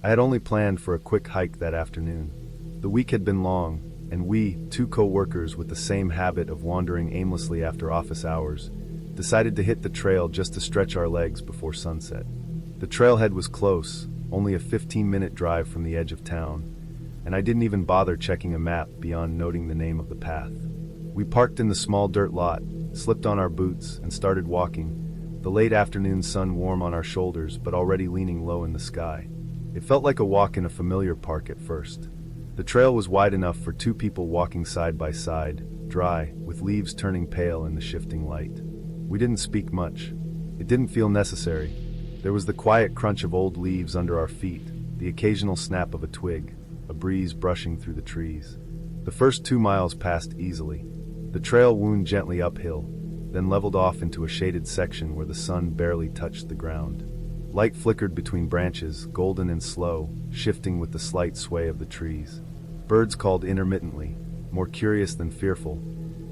I had only planned for a quick hike that afternoon. The week had been long, and we, two co-workers with the same habit of wandering aimlessly after office hours, decided to hit the trail just to stretch our legs before sunset. The trailhead was close, only a 15-minute drive from the edge of town, and I didn't even bother checking a map beyond noting the name of the path. We parked in the small dirt lot, slipped on our boots, and started walking, the late afternoon sun warm on our shoulders but already leaning low in the sky. It felt like a walk in a familiar park at first. The trail was wide enough for two people walking side by side, dry, with leaves turning pale in the shifting light. We didn't speak much. It didn't feel necessary. There was the quiet crunch of old leaves under our feet, the occasional snap of a twig, a breeze brushing through the trees. The first 2 miles passed easily. The trail wound gently uphill, then leveled off into a shaded section where the sun barely touched the ground. Light flickered between branches, golden and slow, shifting with the slight sway of the trees. Birds called intermittently, more curious than fearful,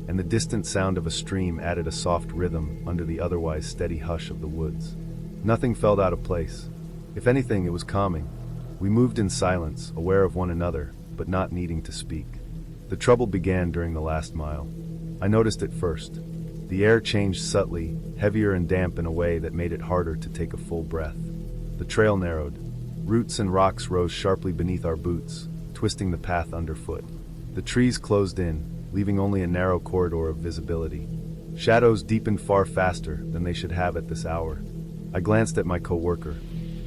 and the distant sound of a stream added a soft rhythm under the otherwise steady hush of the woods. Nothing felt out of place. If anything, it was calming. We moved in silence, aware of one another, but not needing to speak. The trouble began during the last mile. I noticed it first. The air changed subtly, heavier and damp in a way that made it harder to take a full breath. The trail narrowed. Roots and rocks rose sharply beneath our boots, twisting the path underfoot. The trees closed in, leaving only a narrow corridor of visibility. Shadows deepened far faster than they should have at this hour. I glanced at my co-worker.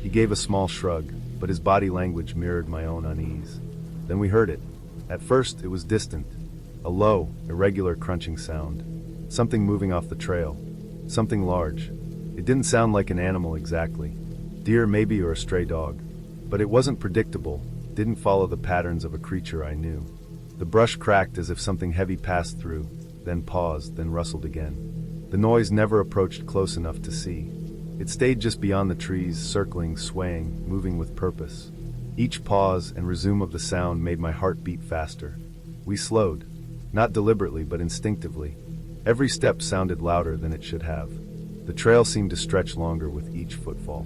He gave a small shrug, but his body language mirrored my own unease. Then we heard it. At first, it was distant. A low, irregular crunching sound. Something moving off the trail. Something large. It didn't sound like an animal exactly. Deer maybe, or a stray dog. But it wasn't predictable, didn't follow the patterns of a creature I knew. The brush cracked as if something heavy passed through, then paused, then rustled again. The noise never approached close enough to see. It stayed just beyond the trees, circling, swaying, moving with purpose. Each pause and resume of the sound made my heart beat faster. We slowed, not deliberately but instinctively. Every step sounded louder than it should have. The trail seemed to stretch longer with each footfall.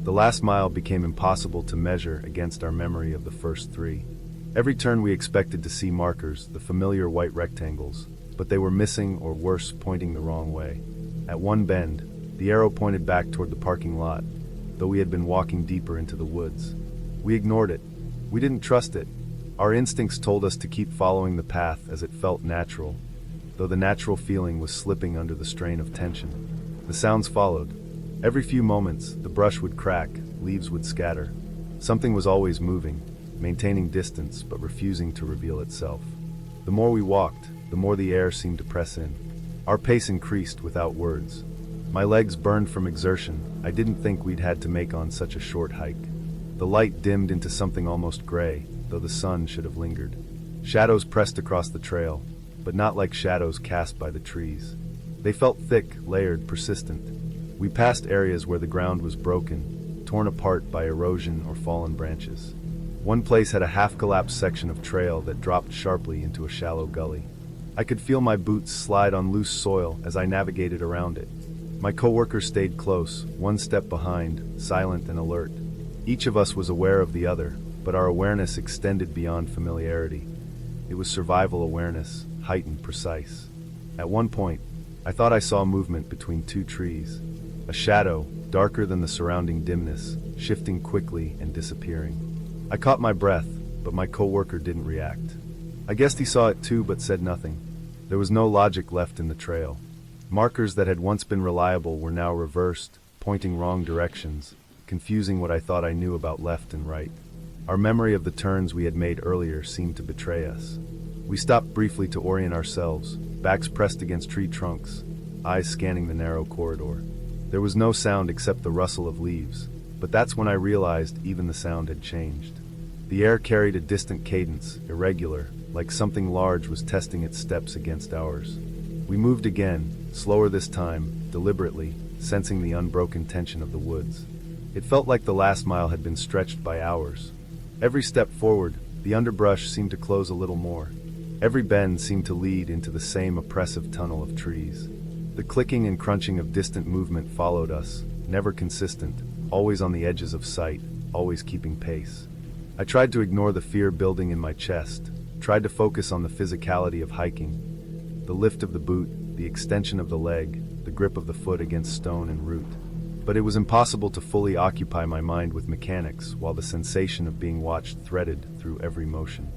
The last mile became impossible to measure against our memory of the first 3. Every turn we expected to see markers, the familiar white rectangles, but they were missing or worse, pointing the wrong way. At one bend, the arrow pointed back toward the parking lot, though we had been walking deeper into the woods. We ignored it. We didn't trust it. Our instincts told us to keep following the path as it felt natural, though the natural feeling was slipping under the strain of tension. The sounds followed. Every few moments, the brush would crack, leaves would scatter. Something was always moving, maintaining distance but refusing to reveal itself. The more we walked, the more the air seemed to press in. Our pace increased without words. My legs burned from exertion. I didn't think we'd had to make on such a short hike. The light dimmed into something almost gray, though the sun should have lingered. Shadows pressed across the trail, but not like shadows cast by the trees. They felt thick, layered, persistent. We passed areas where the ground was broken, torn apart by erosion or fallen branches. One place had a half-collapsed section of trail that dropped sharply into a shallow gully. I could feel my boots slide on loose soil as I navigated around it. My co-worker stayed close, one step behind, silent and alert. Each of us was aware of the other, but our awareness extended beyond familiarity. It was survival awareness, heightened, precise. At one point, I thought I saw movement between 2 trees. A shadow, darker than the surrounding dimness, shifting quickly and disappearing. I caught my breath, but my co-worker didn't react. I guessed he saw it too but said nothing. There was no logic left in the trail. Markers that had once been reliable were now reversed, pointing wrong directions, confusing what I thought I knew about left and right. Our memory of the turns we had made earlier seemed to betray us. We stopped briefly to orient ourselves, backs pressed against tree trunks, eyes scanning the narrow corridor. There was no sound except the rustle of leaves, but that's when I realized even the sound had changed. The air carried a distant cadence, irregular, like something large was testing its steps against ours. We moved again, slower this time, deliberately, sensing the unbroken tension of the woods. It felt like the last mile had been stretched by hours. Every step forward, the underbrush seemed to close a little more. Every bend seemed to lead into the same oppressive tunnel of trees. The clicking and crunching of distant movement followed us, never consistent, always on the edges of sight, always keeping pace. I tried to ignore the fear building in my chest, tried to focus on the physicality of hiking, the lift of the boot, the extension of the leg, the grip of the foot against stone and root. But it was impossible to fully occupy my mind with mechanics while the sensation of being watched threaded through every motion.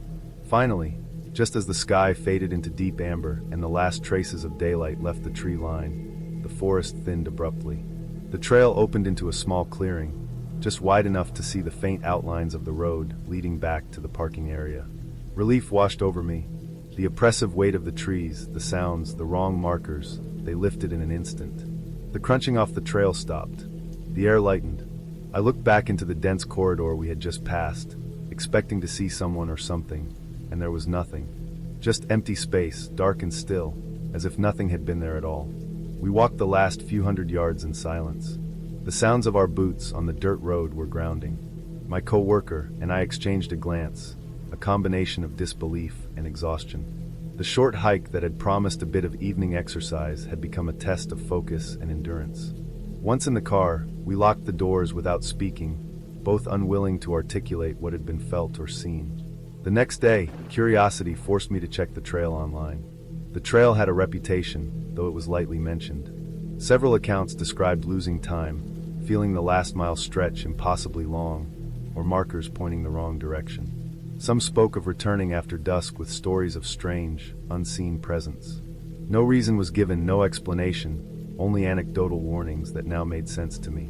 Finally, just as the sky faded into deep amber and the last traces of daylight left the tree line, the forest thinned abruptly. The trail opened into a small clearing, just wide enough to see the faint outlines of the road leading back to the parking area. Relief washed over me. The oppressive weight of the trees, the sounds, the wrong markers, they lifted in an instant. The crunching off the trail stopped. The air lightened. I looked back into the dense corridor we had just passed, expecting to see someone or something, and there was nothing. Just empty space, dark and still, as if nothing had been there at all. We walked the last few hundred yards in silence. The sounds of our boots on the dirt road were grounding. My co-worker and I exchanged a glance, a combination of disbelief and exhaustion. The short hike that had promised a bit of evening exercise had become a test of focus and endurance. Once in the car, we locked the doors without speaking, both unwilling to articulate what had been felt or seen. The next day, curiosity forced me to check the trail online. The trail had a reputation, though it was lightly mentioned. Several accounts described losing time, feeling the last mile stretch impossibly long, or markers pointing the wrong direction. Some spoke of returning after dusk with stories of strange, unseen presence. No reason was given, no explanation, only anecdotal warnings that now made sense to me.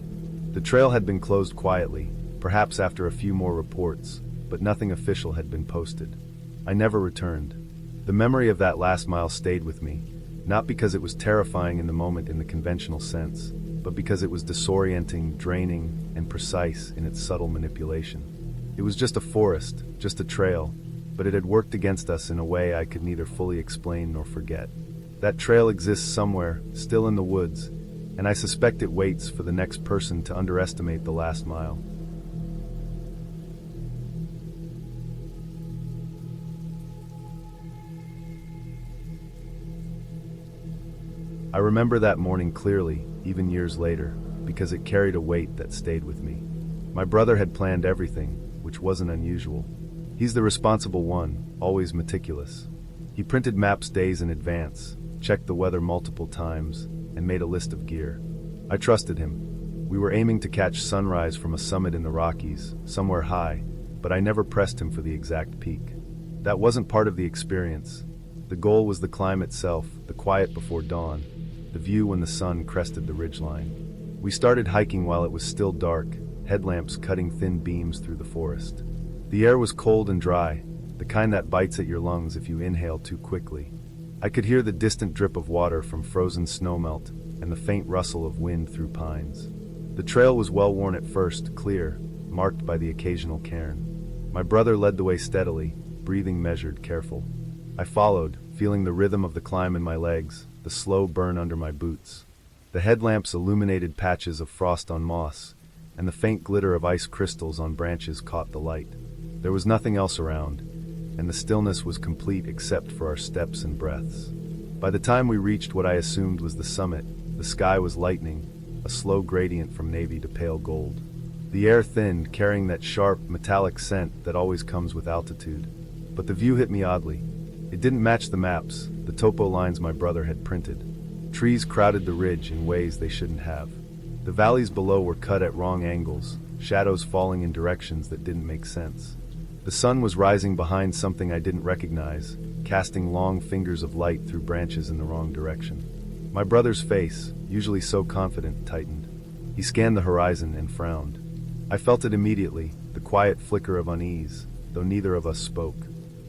The trail had been closed quietly, perhaps after a few more reports, but nothing official had been posted. I never returned. The memory of that last mile stayed with me, not because it was terrifying in the moment in the conventional sense, but because it was disorienting, draining, and precise in its subtle manipulation. It was just a forest, just a trail, but it had worked against us in a way I could neither fully explain nor forget. That trail exists somewhere, still in the woods, and I suspect it waits for the next person to underestimate the last mile. I remember that morning clearly, even years later, because it carried a weight that stayed with me. My brother had planned everything, which wasn't unusual. He's the responsible one, always meticulous. He printed maps days in advance, checked the weather multiple times, and made a list of gear. I trusted him. We were aiming to catch sunrise from a summit in the Rockies, somewhere high, but I never pressed him for the exact peak. That wasn't part of the experience. The goal was the climb itself, the quiet before dawn, the view when the sun crested the ridgeline. We started hiking while it was still dark, headlamps cutting thin beams through the forest. The air was cold and dry, the kind that bites at your lungs if you inhale too quickly. I could hear the distant drip of water from frozen snowmelt and the faint rustle of wind through pines. The trail was well worn at first, clear, marked by the occasional cairn. My brother led the way steadily, breathing measured, careful. I followed, feeling the rhythm of the climb in my legs, the slow burn under my boots. The headlamps illuminated patches of frost on moss, and the faint glitter of ice crystals on branches caught the light. There was nothing else around, and the stillness was complete except for our steps and breaths. By the time we reached what I assumed was the summit, the sky was lightening, a slow gradient from navy to pale gold. The air thinned, carrying that sharp, metallic scent that always comes with altitude. But the view hit me oddly. It didn't match the maps, the topo lines my brother had printed. Trees crowded the ridge in ways they shouldn't have. The valleys below were cut at wrong angles, shadows falling in directions that didn't make sense. The sun was rising behind something I didn't recognize, casting long fingers of light through branches in the wrong direction. My brother's face, usually so confident, tightened. He scanned the horizon and frowned. I felt it immediately, the quiet flicker of unease, though neither of us spoke.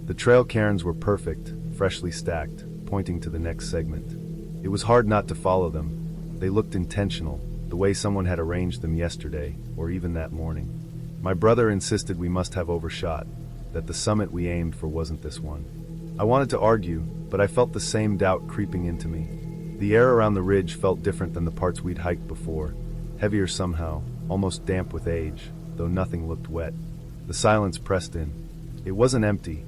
The trail cairns were perfect, freshly stacked, pointing to the next segment. It was hard not to follow them. They looked intentional, the way someone had arranged them yesterday, or even that morning. My brother insisted we must have overshot, that the summit we aimed for wasn't this one. I wanted to argue, but I felt the same doubt creeping into me. The air around the ridge felt different than the parts we'd hiked before, heavier somehow, almost damp with age, though nothing looked wet. The silence pressed in. It wasn't empty.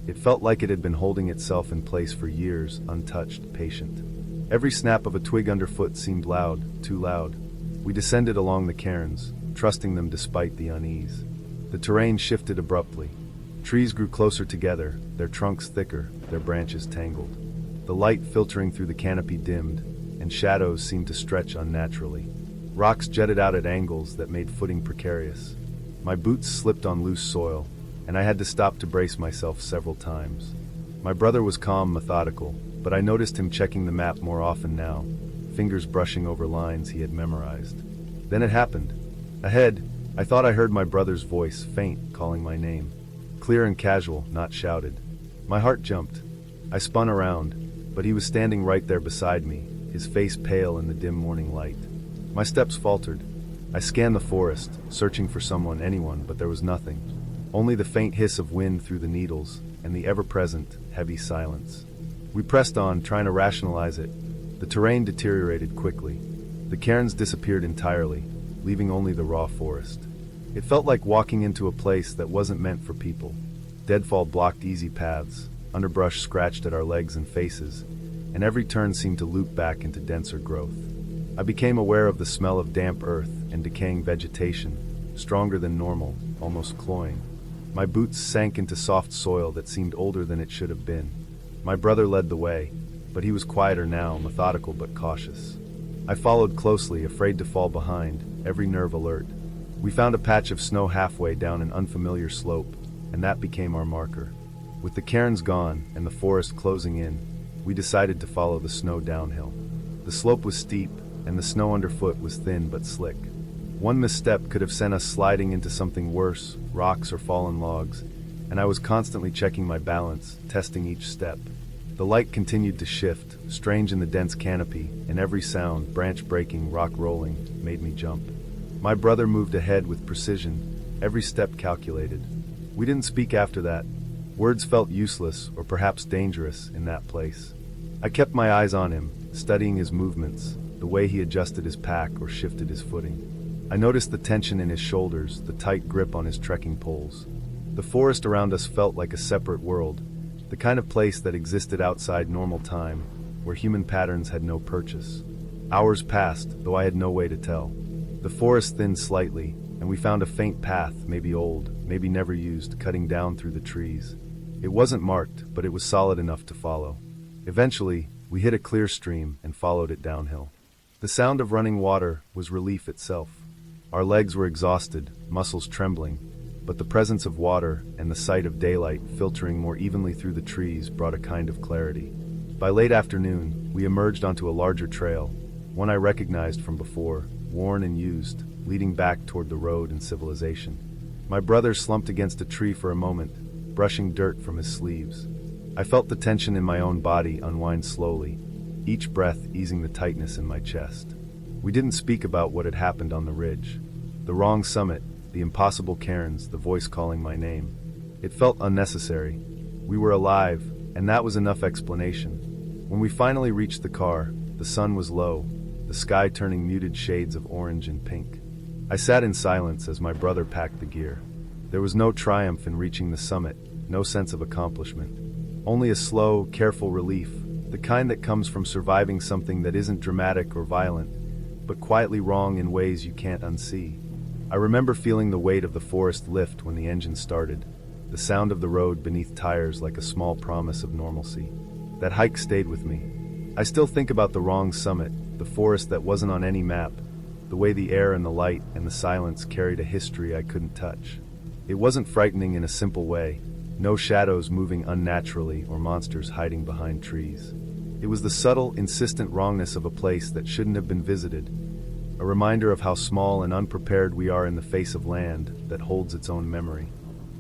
It felt like it had been holding itself in place for years, untouched, patient. Every snap of a twig underfoot seemed loud, too loud. We descended along the cairns, trusting them despite the unease. The terrain shifted abruptly. Trees grew closer together, their trunks thicker, their branches tangled. The light filtering through the canopy dimmed, and shadows seemed to stretch unnaturally. Rocks jutted out at angles that made footing precarious. My boots slipped on loose soil, and I had to stop to brace myself several times. My brother was calm, methodical, but I noticed him checking the map more often now, fingers brushing over lines he had memorized. Then it happened. Ahead, I thought I heard my brother's voice, faint, calling my name. Clear and casual, not shouted. My heart jumped. I spun around, but he was standing right there beside me, his face pale in the dim morning light. My steps faltered. I scanned the forest, searching for someone, anyone, but there was nothing. Only the faint hiss of wind through the needles, and the ever-present, heavy silence. We pressed on, trying to rationalize it. The terrain deteriorated quickly. The cairns disappeared entirely, leaving only the raw forest. It felt like walking into a place that wasn't meant for people. Deadfall blocked easy paths, underbrush scratched at our legs and faces, and every turn seemed to loop back into denser growth. I became aware of the smell of damp earth and decaying vegetation, stronger than normal, almost cloying. My boots sank into soft soil that seemed older than it should have been. My brother led the way, but he was quieter now, methodical but cautious. I followed closely, afraid to fall behind, every nerve alert. We found a patch of snow halfway down an unfamiliar slope, and that became our marker. With the cairns gone and the forest closing in, we decided to follow the snow downhill. The slope was steep, and the snow underfoot was thin but slick. One misstep could have sent us sliding into something worse, rocks or fallen logs, and I was constantly checking my balance, testing each step. The light continued to shift, strange in the dense canopy, and every sound, branch breaking, rock rolling, made me jump. My brother moved ahead with precision, every step calculated. We didn't speak after that. Words felt useless, or perhaps dangerous, in that place. I kept my eyes on him, studying his movements, the way he adjusted his pack or shifted his footing. I noticed the tension in his shoulders, the tight grip on his trekking poles. The forest around us felt like a separate world, the kind of place that existed outside normal time, where human patterns had no purchase. Hours passed, though I had no way to tell. The forest thinned slightly, and we found a faint path, maybe old, maybe never used, cutting down through the trees. It wasn't marked, but it was solid enough to follow. Eventually, we hit a clear stream and followed it downhill. The sound of running water was relief itself. Our legs were exhausted, muscles trembling, but the presence of water and the sight of daylight filtering more evenly through the trees brought a kind of clarity. By late afternoon, we emerged onto a larger trail, one I recognized from before, worn and used, leading back toward the road and civilization. My brother slumped against a tree for a moment, brushing dirt from his sleeves. I felt the tension in my own body unwind slowly, each breath easing the tightness in my chest. We didn't speak about what had happened on the ridge. The wrong summit, the impossible cairns, the voice calling my name. It felt unnecessary. We were alive, and that was enough explanation. When we finally reached the car, the sun was low, the sky turning muted shades of orange and pink. I sat in silence as my brother packed the gear. There was no triumph in reaching the summit, no sense of accomplishment. Only a slow, careful relief, the kind that comes from surviving something that isn't dramatic or violent, but quietly wrong in ways you can't unsee. I remember feeling the weight of the forest lift when the engine started, the sound of the road beneath tires like a small promise of normalcy. That hike stayed with me. I still think about the wrong summit, the forest that wasn't on any map, the way the air and the light and the silence carried a history I couldn't touch. It wasn't frightening in a simple way, no shadows moving unnaturally or monsters hiding behind trees. It was the subtle, insistent wrongness of a place that shouldn't have been visited, a reminder of how small and unprepared we are in the face of land that holds its own memory.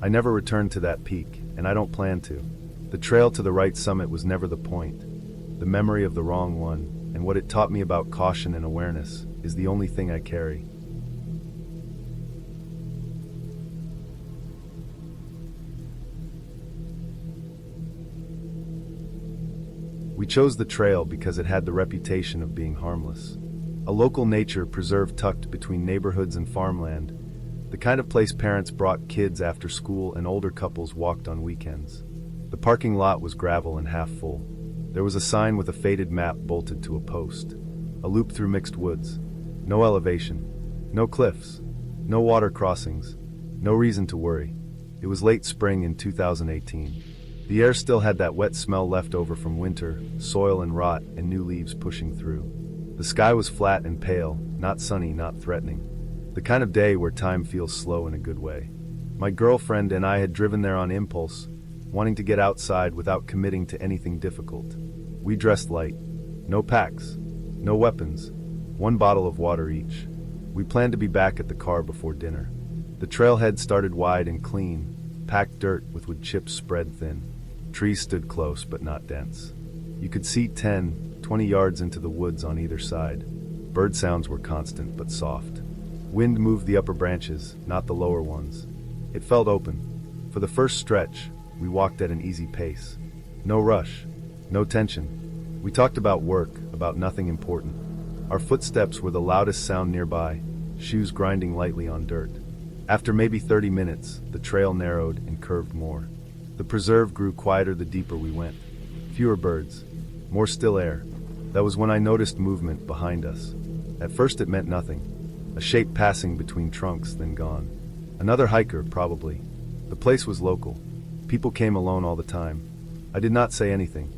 I never returned to that peak, and I don't plan to. The trail to the right summit was never the point. The memory of the wrong one, and what it taught me about caution and awareness, is the only thing I carry. We chose the trail because it had the reputation of being harmless. A local nature preserve tucked between neighborhoods and farmland, the kind of place parents brought kids after school and older couples walked on weekends. The parking lot was gravel and half full. There was a sign with a faded map bolted to a post. A loop through mixed woods. No elevation. No cliffs. No water crossings. No reason to worry. It was late spring in 2018. The air still had that wet smell left over from winter, soil and rot, and new leaves pushing through. The sky was flat and pale, not sunny, not threatening. The kind of day where time feels slow in a good way. My girlfriend and I had driven there on impulse, wanting to get outside without committing to anything difficult. We dressed light. No packs. No weapons. One bottle of water each. We planned to be back at the car before dinner. The trailhead started wide and clean, packed dirt with wood chips spread thin. Trees stood close but not dense. You could see 10, 20 yards into the woods on either side. Bird sounds were constant but soft. Wind moved the upper branches, not the lower ones. It felt open. For the first stretch, we walked at an easy pace. No rush. No tension. We talked about work, about nothing important. Our footsteps were the loudest sound nearby, shoes grinding lightly on dirt. After maybe 30 minutes, the trail narrowed and curved more. The preserve grew quieter the deeper we went. Fewer birds. More still air. That was when I noticed movement behind us. At first it meant nothing. A shape passing between trunks, then gone. Another hiker, probably. The place was local. People came alone all the time. I did not say anything.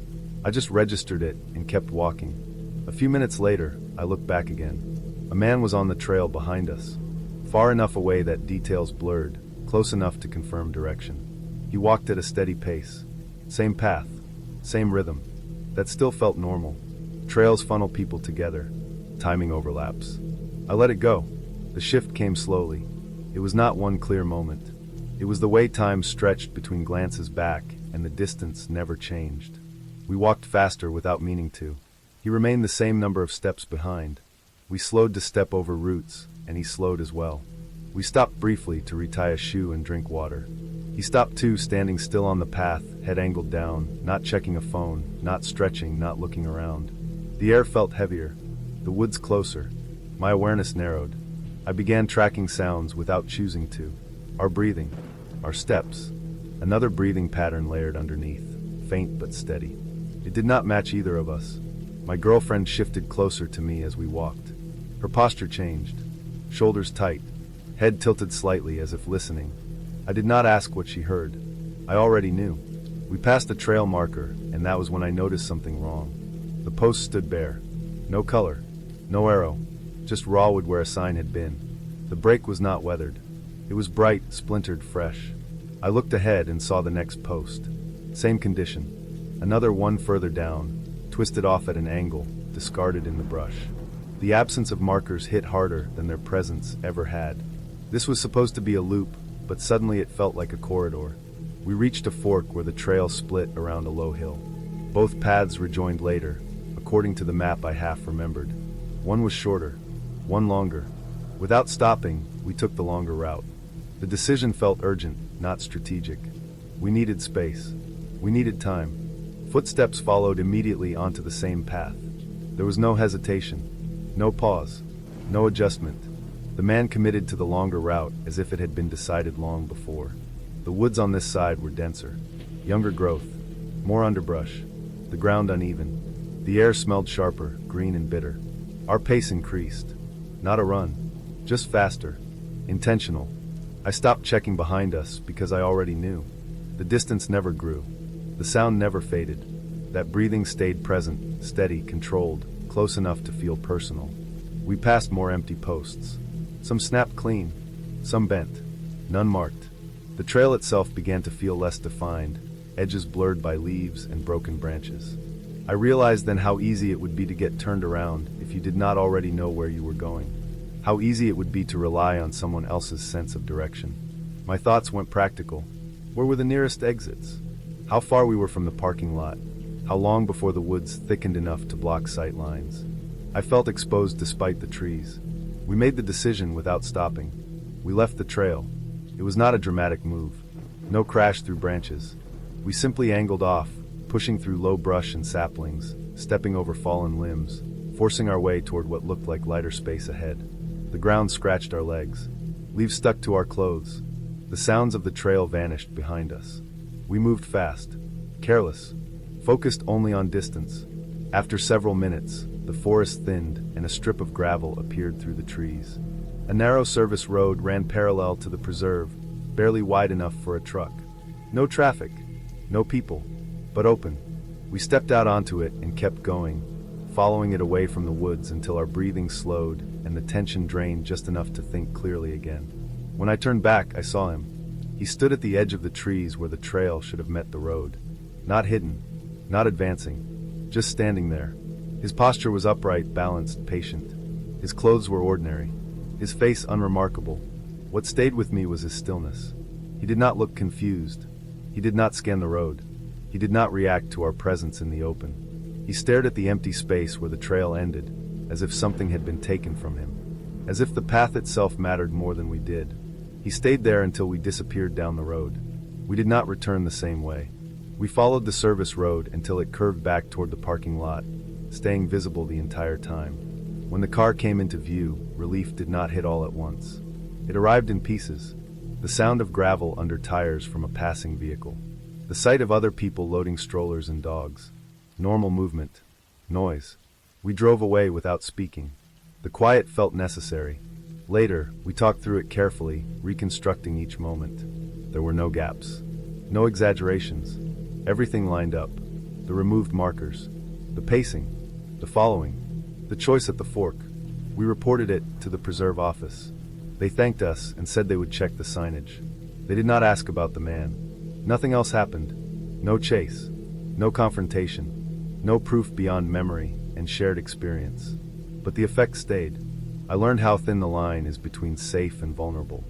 I just registered it and kept walking. A few minutes later, I looked back again. A man was on the trail behind us. Far enough away that details blurred, close enough to confirm direction. He walked at a steady pace. Same path. Same rhythm. That still felt normal. Trails funnel people together. Timing overlaps. I let it go. The shift came slowly. It was not one clear moment. It was the way time stretched between glances back, and the distance never changed. We walked faster without meaning to. He remained the same number of steps behind. We slowed to step over roots, and he slowed as well. We stopped briefly to retie a shoe and drink water. He stopped too, standing still on the path, head angled down, not checking a phone, not stretching, not looking around. The air felt heavier, the woods closer. My awareness narrowed. I began tracking sounds without choosing to. Our breathing, our steps. Another breathing pattern layered underneath, faint but steady. It did not match either of us. My girlfriend shifted closer to me as we walked. Her posture changed. Shoulders tight, head tilted slightly as if listening. I did not ask what she heard. I already knew. We passed a trail marker, and that was when I noticed something wrong. The post stood bare. No color, no arrow, just raw wood where a sign had been. The break was not weathered. It was bright, splintered, fresh. I looked ahead and saw the next post. Same condition. Another one further down, twisted off at an angle, discarded in the brush. The absence of markers hit harder than their presence ever had. This was supposed to be a loop, but suddenly it felt like a corridor. We reached a fork where the trail split around a low hill. Both paths rejoined later, according to the map I half remembered. One was shorter, one longer. Without stopping, we took the longer route. The decision felt urgent, not strategic. We needed space. We needed time. Footsteps followed immediately onto the same path. There was no hesitation, no pause, no adjustment. The man committed to the longer route as if it had been decided long before. The woods on this side were denser, younger growth, more underbrush, the ground uneven. The air smelled sharper, green and bitter. Our pace increased. Not a run, just faster, intentional. I stopped checking behind us because I already knew. The distance never grew. The sound never faded. That breathing stayed present, steady, controlled, close enough to feel personal. We passed more empty posts. Some snapped clean, some bent, none marked. The trail itself began to feel less defined, edges blurred by leaves and broken branches. I realized then how easy it would be to get turned around if you did not already know where you were going. How easy it would be to rely on someone else's sense of direction. My thoughts went practical. Where were the nearest exits? How far we were from the parking lot? How long before the woods thickened enough to block sight lines? I felt exposed despite the trees. We made the decision without stopping. We left the trail. It was not a dramatic move. No crash through branches. We simply angled off, pushing through low brush and saplings, stepping over fallen limbs, forcing our way toward what looked like lighter space ahead. The ground scratched our legs. Leaves stuck to our clothes. The sounds of the trail vanished behind us. We moved fast, careless, focused only on distance. After several minutes, the forest thinned and a strip of gravel appeared through the trees. A narrow service road ran parallel to the preserve, barely wide enough for a truck. No traffic, no people, but open. We stepped out onto it and kept going, following it away from the woods until our breathing slowed and the tension drained just enough to think clearly again. When I turned back, I saw him. He stood at the edge of the trees where the trail should have met the road. Not hidden, not advancing, just standing there. His posture was upright, balanced, patient. His clothes were ordinary, his face unremarkable. What stayed with me was his stillness. He did not look confused. He did not scan the road. He did not react to our presence in the open. He stared at the empty space where the trail ended, as if something had been taken from him. As if the path itself mattered more than we did. He stayed there until we disappeared down the road. We did not return the same way. We followed the service road until it curved back toward the parking lot, staying visible the entire time. When the car came into view, relief did not hit all at once. It arrived in pieces. The sound of gravel under tires from a passing vehicle. The sight of other people loading strollers and dogs. Normal movement. Noise. We drove away without speaking. The quiet felt necessary. Later, we talked through it carefully, reconstructing each moment. There were no gaps. No exaggerations. Everything lined up. The removed markers. The pacing. The following. The choice at the fork. We reported it to the preserve office. They thanked us and said they would check the signage. They did not ask about the man. Nothing else happened. No chase. No confrontation. No proof beyond memory and shared experience. But the effect stayed. I learned how thin the line is between safe and vulnerable.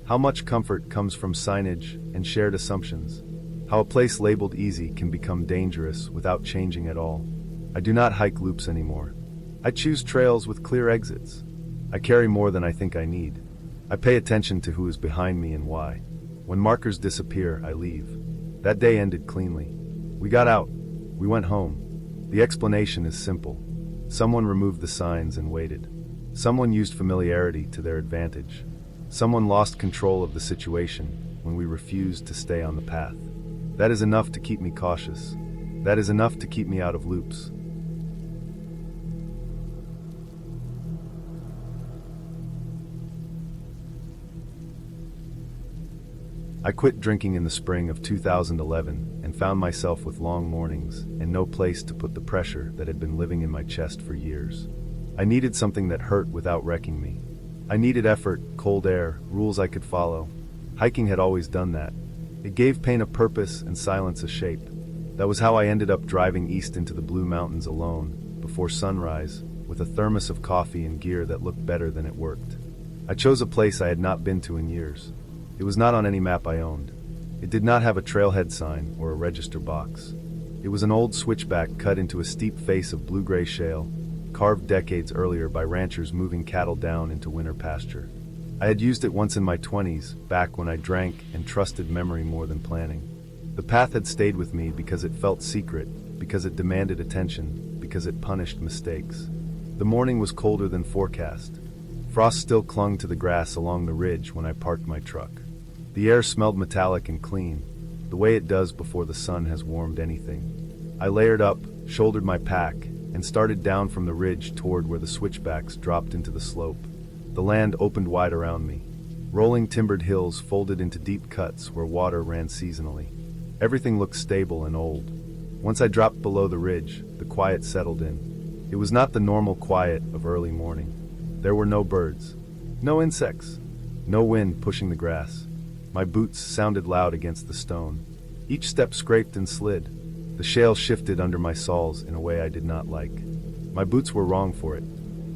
How much comfort comes from signage and shared assumptions. How a place labeled easy can become dangerous without changing at all. I do not hike loops anymore. I choose trails with clear exits. I carry more than I think I need. I pay attention to who is behind me and why. When markers disappear, I leave. That day ended cleanly. We got out. We went home. The explanation is simple. Someone removed the signs and waited. Someone used familiarity to their advantage. Someone lost control of the situation when we refused to stay on the path. That is enough to keep me cautious. That is enough to keep me out of loops. I quit drinking in the spring of 2011 and found myself with long mornings and no place to put the pressure that had been living in my chest for years. I needed something that hurt without wrecking me. I needed effort, cold air, rules I could follow. Hiking had always done that. It gave pain a purpose and silence a shape. That was how I ended up driving east into the Blue Mountains alone, before sunrise, with a thermos of coffee and gear that looked better than it worked. I chose a place I had not been to in years. It was not on any map I owned. It did not have a trailhead sign or a register box. It was an old switchback cut into a steep face of blue-gray shale, carved decades earlier by ranchers moving cattle down into winter pasture. I had used it once in my 20s, back when I drank and trusted memory more than planning. The path had stayed with me because it felt secret, because it demanded attention, because it punished mistakes. The morning was colder than forecast. Frost still clung to the grass along the ridge when I parked my truck. The air smelled metallic and clean, the way it does before the sun has warmed anything. I layered up, shouldered my pack, and started down from the ridge toward where the switchbacks dropped into the slope. The land opened wide around me. Rolling timbered hills folded into deep cuts where water ran seasonally. Everything looked stable and old. Once I dropped below the ridge, the quiet settled in. It was not the normal quiet of early morning. There were no birds, no insects, no wind pushing the grass. My boots sounded loud against the stone. Each step scraped and slid. The shale shifted under my soles in a way I did not like. My boots were wrong for it.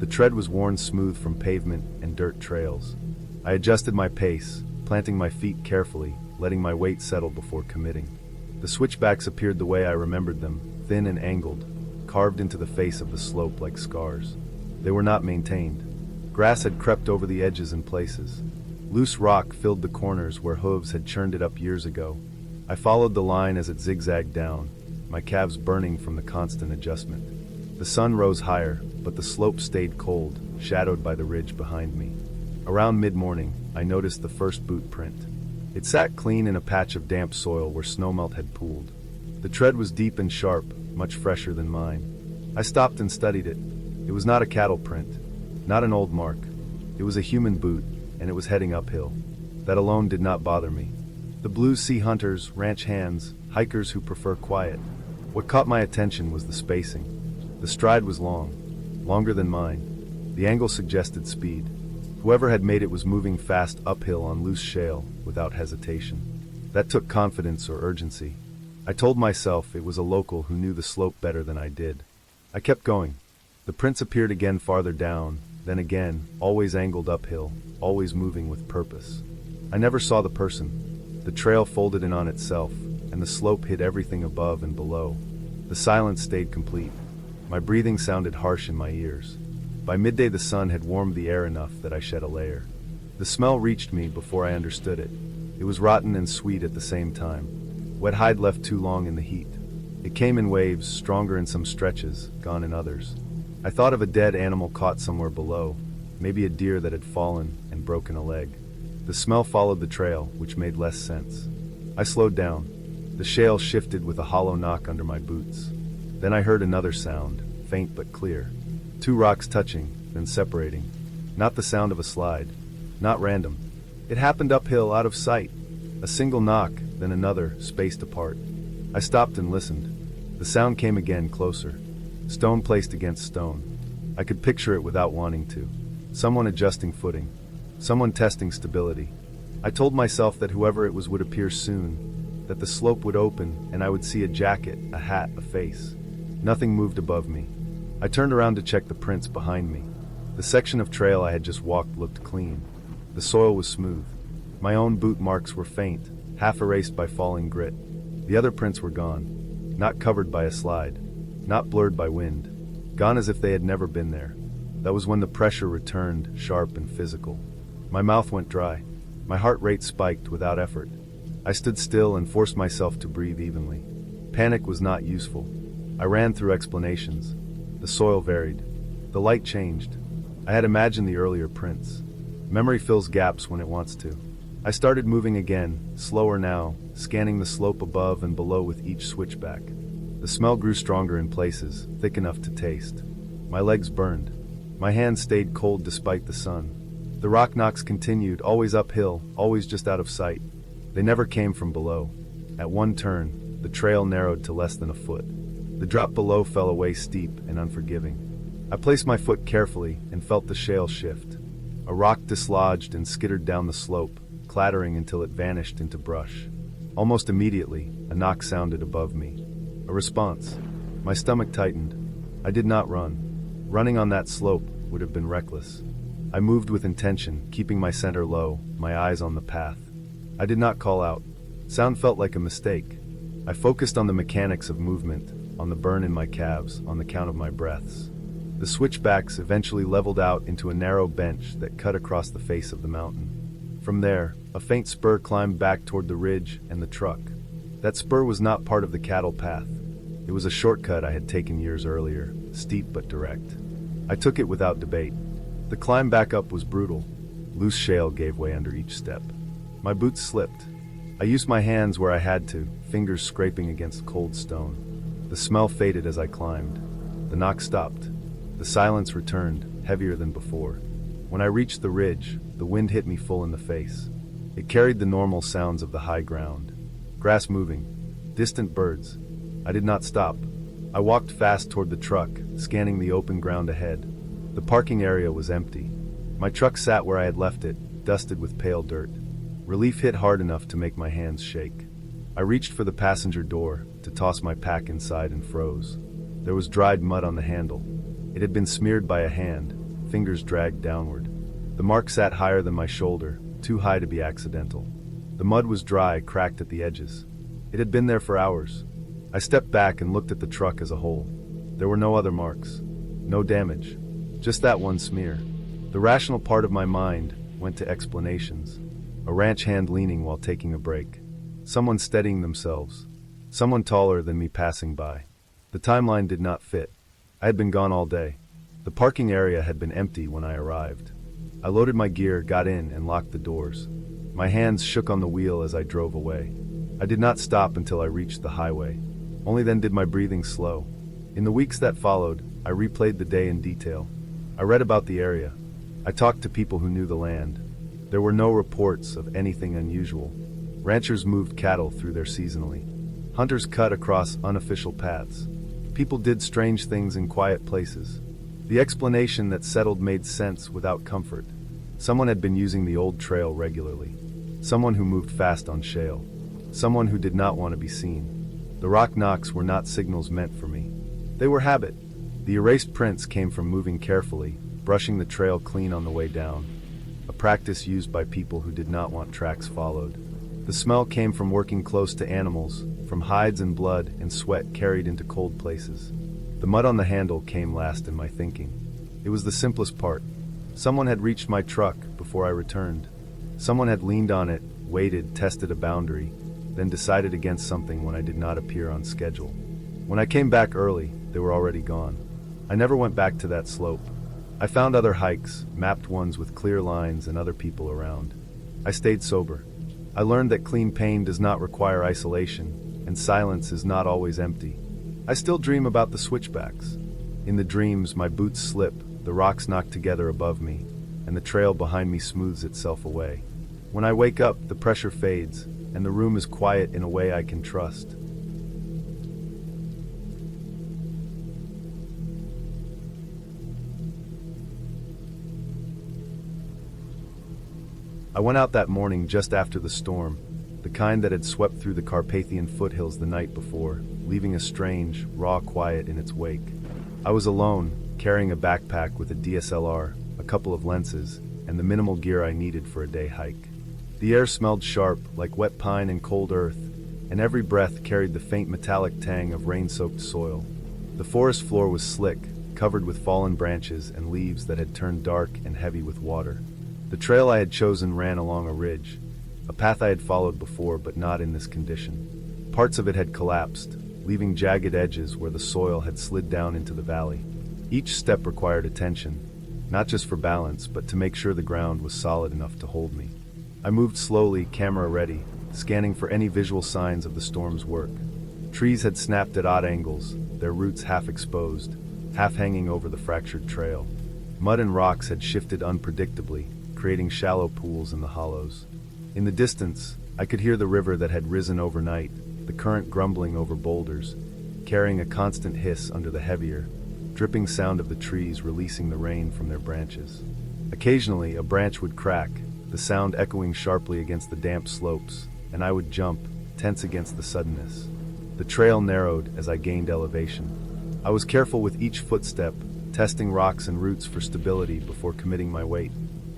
The tread was worn smooth from pavement and dirt trails. I adjusted my pace, planting my feet carefully, letting my weight settle before committing. The switchbacks appeared the way I remembered them, thin and angled, carved into the face of the slope like scars. They were not maintained. Grass had crept over the edges in places. Loose rock filled the corners where hooves had churned it up years ago. I followed the line as it zigzagged down, my calves burning from the constant adjustment. The sun rose higher, but the slope stayed cold, shadowed by the ridge behind me. Around mid-morning, I noticed the first boot print. It sat clean in a patch of damp soil where snowmelt had pooled. The tread was deep and sharp, much fresher than mine. I stopped and studied it. It was not a cattle print, not an old mark. It was a human boot, and it was heading uphill. That alone did not bother me. The blue sea hunters, ranch hands, hikers who prefer quiet. What caught my attention was the spacing. The stride was long, longer than mine. The angle suggested speed. Whoever had made it was moving fast uphill on loose shale, without hesitation. That took confidence or urgency. I told myself it was a local who knew the slope better than I did. I kept going. The prints appeared again farther down, then again, always angled uphill, always moving with purpose. I never saw the person. The trail folded in on itself, and the slope hid everything above and below. The silence stayed complete. My breathing sounded harsh in my ears. By midday the sun had warmed the air enough that I shed a layer. The smell reached me before I understood it. It was rotten and sweet at the same time. Wet hide left too long in the heat. It came in waves, stronger in some stretches, gone in others. I thought of a dead animal caught somewhere below, maybe a deer that had fallen and broken a leg. The smell followed the trail, which made less sense. I slowed down. The shale shifted with a hollow knock under my boots. Then I heard another sound, faint but clear. Two rocks touching, then separating. Not the sound of a slide. Not random. It happened uphill, out of sight. A single knock, then another, spaced apart. I stopped and listened. The sound came again, closer. Stone placed against stone. I could picture it without wanting to. Someone adjusting footing. Someone testing stability. I told myself that whoever it was would appear soon, that the slope would open and I would see a jacket, a hat, a face. Nothing moved above me. I turned around to check the prints behind me. The section of trail I had just walked looked clean. The soil was smooth. My own boot marks were faint, half erased by falling grit. The other prints were gone, not covered by a slide, not blurred by wind, gone as if they had never been there. That was when the pressure returned, sharp and physical. My mouth went dry. My heart rate spiked without effort. I stood still and forced myself to breathe evenly. Panic was not useful. I ran through explanations. The soil varied. The light changed. I had imagined the earlier prints. Memory fills gaps when it wants to. I started moving again, slower now, scanning the slope above and below with each switchback. The smell grew stronger in places, thick enough to taste. My legs burned. My hands stayed cold despite the sun. The rock knocks continued, always uphill, always just out of sight. They never came from below. At one turn, the trail narrowed to less than a foot. The drop below fell away steep and unforgiving. I placed my foot carefully and felt the shale shift. A rock dislodged and skittered down the slope, clattering until it vanished into brush. Almost immediately, a knock sounded above me. A response. My stomach tightened. I did not run. Running on that slope would have been reckless. I moved with intention, keeping my center low, my eyes on the path. I did not call out. Sound felt like a mistake. I focused on the mechanics of movement, on the burn in my calves, on the count of my breaths. The switchbacks eventually leveled out into a narrow bench that cut across the face of the mountain. From there, a faint spur climbed back toward the ridge and the truck. That spur was not part of the cattle path. It was a shortcut I had taken years earlier, steep but direct. I took it without debate. The climb back up was brutal. Loose shale gave way under each step. My boots slipped. I used my hands where I had to, fingers scraping against cold stone. The smell faded as I climbed. The knock stopped. The silence returned, heavier than before. When I reached the ridge, the wind hit me full in the face. It carried the normal sounds of the high ground. Grass moving, distant birds. I did not stop. I walked fast toward the truck, scanning the open ground ahead. The parking area was empty. My truck sat where I had left it, dusted with pale dirt. Relief hit hard enough to make my hands shake. I reached for the passenger door, to toss my pack inside, and froze. There was dried mud on the handle. It had been smeared by a hand, fingers dragged downward. The mark sat higher than my shoulder, too high to be accidental. The mud was dry, cracked at the edges. It had been there for hours. I stepped back and looked at the truck as a whole. There were no other marks. No damage. Just that one smear. The rational part of my mind went to explanations. A ranch hand leaning while taking a break. Someone steadying themselves. Someone taller than me passing by. The timeline did not fit. I had been gone all day. The parking area had been empty when I arrived. I loaded my gear, got in, and locked the doors. My hands shook on the wheel as I drove away. I did not stop until I reached the highway. Only then did my breathing slow. In the weeks that followed, I replayed the day in detail. I read about the area. I talked to people who knew the land. There were no reports of anything unusual. Ranchers moved cattle through there seasonally. Hunters cut across unofficial paths. People did strange things in quiet places. The explanation that settled made sense without comfort. Someone had been using the old trail regularly. Someone who moved fast on shale. Someone who did not want to be seen. The rock knocks were not signals meant for me. They were habit. The erased prints came from moving carefully, brushing the trail clean on the way down. A practice used by people who did not want tracks followed. The smell came from working close to animals, from hides and blood and sweat carried into cold places. The mud on the handle came last in my thinking. It was the simplest part. Someone had reached my truck before I returned. Someone had leaned on it, waited, tested a boundary, then decided against something when I did not appear on schedule. When I came back early, they were already gone. I never went back to that slope. I found other hikes, mapped ones with clear lines and other people around. I stayed sober. I learned that clean pain does not require isolation, and silence is not always empty. I still dream about the switchbacks. In the dreams, my boots slip, the rocks knock together above me, and the trail behind me smooths itself away. When I wake up, the pressure fades, and the room is quiet in a way I can trust. I went out that morning just after the storm, the kind that had swept through the Carpathian foothills the night before, leaving a strange, raw quiet in its wake. I was alone, carrying a backpack with a DSLR, a couple of lenses, and the minimal gear I needed for a day hike. The air smelled sharp, like wet pine and cold earth, and every breath carried the faint metallic tang of rain-soaked soil. The forest floor was slick, covered with fallen branches and leaves that had turned dark and heavy with water. The trail I had chosen ran along a ridge, a path I had followed before but not in this condition. Parts of it had collapsed, leaving jagged edges where the soil had slid down into the valley. Each step required attention, not just for balance but to make sure the ground was solid enough to hold me. I moved slowly, camera ready, scanning for any visual signs of the storm's work. Trees had snapped at odd angles, their roots half exposed, half hanging over the fractured trail. Mud and rocks had shifted unpredictably, creating shallow pools in the hollows. In the distance, I could hear the river that had risen overnight, the current grumbling over boulders, carrying a constant hiss under the heavier, dripping sound of the trees releasing the rain from their branches. Occasionally, a branch would crack, the sound echoing sharply against the damp slopes, and I would jump, tense against the suddenness. The trail narrowed as I gained elevation. I was careful with each footstep, testing rocks and roots for stability before committing my weight.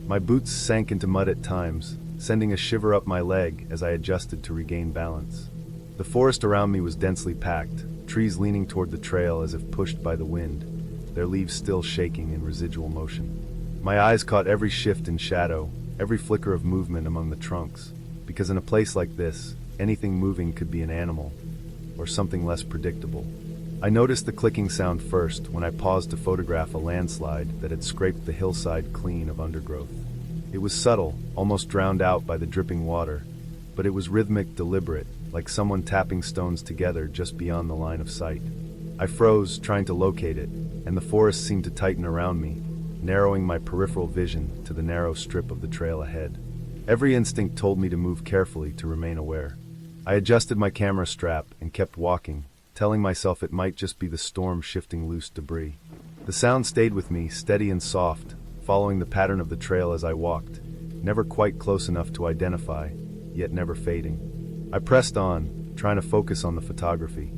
My boots sank into mud at times, sending a shiver up my leg as I adjusted to regain balance. The forest around me was densely packed, trees leaning toward the trail as if pushed by the wind, their leaves still shaking in residual motion. My eyes caught every shift in shadow, every flicker of movement among the trunks, because in a place like this, anything moving could be an animal, or something less predictable. I noticed the clicking sound first when I paused to photograph a landslide that had scraped the hillside clean of undergrowth. It was subtle, almost drowned out by the dripping water, but it was rhythmic, deliberate, like someone tapping stones together just beyond the line of sight. I froze, trying to locate it, and the forest seemed to tighten around me, narrowing my peripheral vision to the narrow strip of the trail ahead. Every instinct told me to move carefully to remain aware. I adjusted my camera strap and kept walking, telling myself it might just be the storm shifting loose debris. The sound stayed with me, steady and soft, following the pattern of the trail as I walked, never quite close enough to identify, yet never fading. I pressed on, trying to focus on the photography.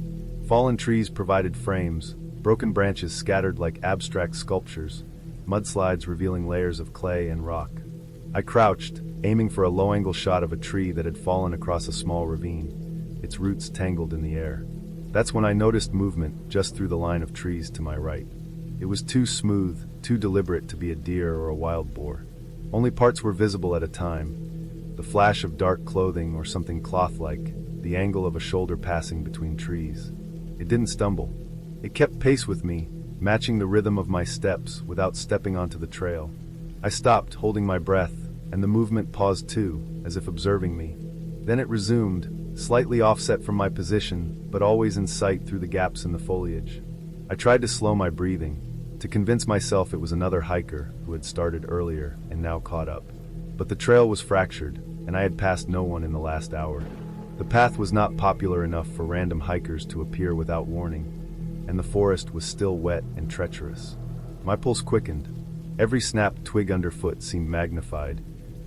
Fallen trees provided frames, broken branches scattered like abstract sculptures, mudslides revealing layers of clay and rock. I crouched, aiming for a low-angle shot of a tree that had fallen across a small ravine, its roots tangled in the air. That's when I noticed movement just through the line of trees to my right. It was too smooth, too deliberate to be a deer or a wild boar. Only parts were visible at a time. The flash of dark clothing or something cloth-like, the angle of a shoulder passing between trees. It didn't stumble. It kept pace with me, matching the rhythm of my steps without stepping onto the trail. I stopped, holding my breath, and the movement paused too, as if observing me. Then it resumed, slightly offset from my position, but always in sight through the gaps in the foliage. I tried to slow my breathing, to convince myself it was another hiker who had started earlier and now caught up. But the trail was fractured, and I had passed no one in the last hour. The path was not popular enough for random hikers to appear without warning, and the forest was still wet and treacherous. My pulse quickened. Every snapped twig underfoot seemed magnified,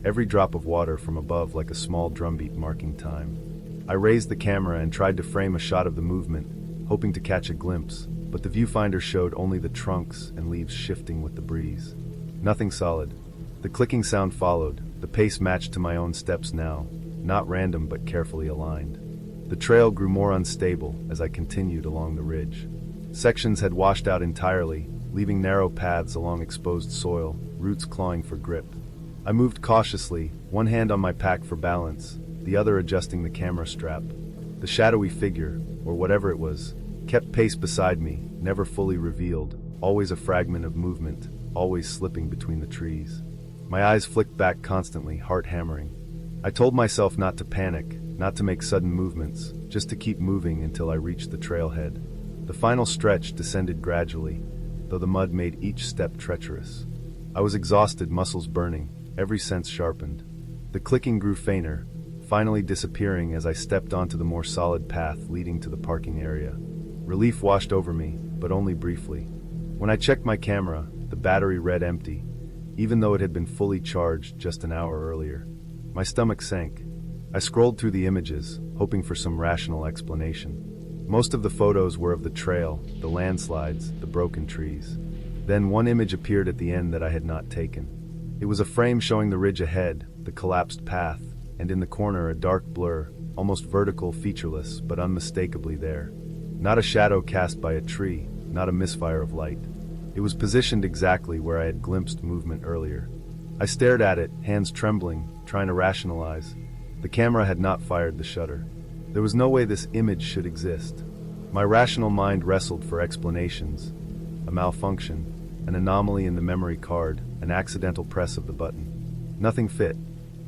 every drop of water from above like a small drumbeat marking time. I raised the camera and tried to frame a shot of the movement, hoping to catch a glimpse, but the viewfinder showed only the trunks and leaves shifting with the breeze. Nothing solid. The clicking sound followed, the pace matched to my own steps now, not random but carefully aligned. The trail grew more unstable as I continued along the ridge. Sections had washed out entirely, leaving narrow paths along exposed soil, roots clawing for grip. I moved cautiously, one hand on my pack for balance, the other adjusting the camera strap. The shadowy figure, or whatever it was, kept pace beside me, never fully revealed, always a fragment of movement, always slipping between the trees. My eyes flicked back constantly, heart hammering. I told myself not to panic, not to make sudden movements, just to keep moving until I reached the trailhead. The final stretch descended gradually, though the mud made each step treacherous. I was exhausted, muscles burning, every sense sharpened. The clicking grew fainter, finally disappearing as I stepped onto the more solid path leading to the parking area. Relief washed over me, but only briefly. When I checked my camera, the battery read empty, even though it had been fully charged just an hour earlier. My stomach sank. I scrolled through the images, hoping for some rational explanation. Most of the photos were of the trail, the landslides, the broken trees. Then one image appeared at the end that I had not taken. It was a frame showing the ridge ahead, the collapsed path, and in the corner a dark blur, almost vertical, featureless, but unmistakably there. Not a shadow cast by a tree, not a misfire of light. It was positioned exactly where I had glimpsed movement earlier. I stared at it, hands trembling, trying to rationalize. The camera had not fired the shutter. There was no way this image should exist. My rational mind wrestled for explanations. A malfunction, an anomaly in the memory card, an accidental press of the button. Nothing fit.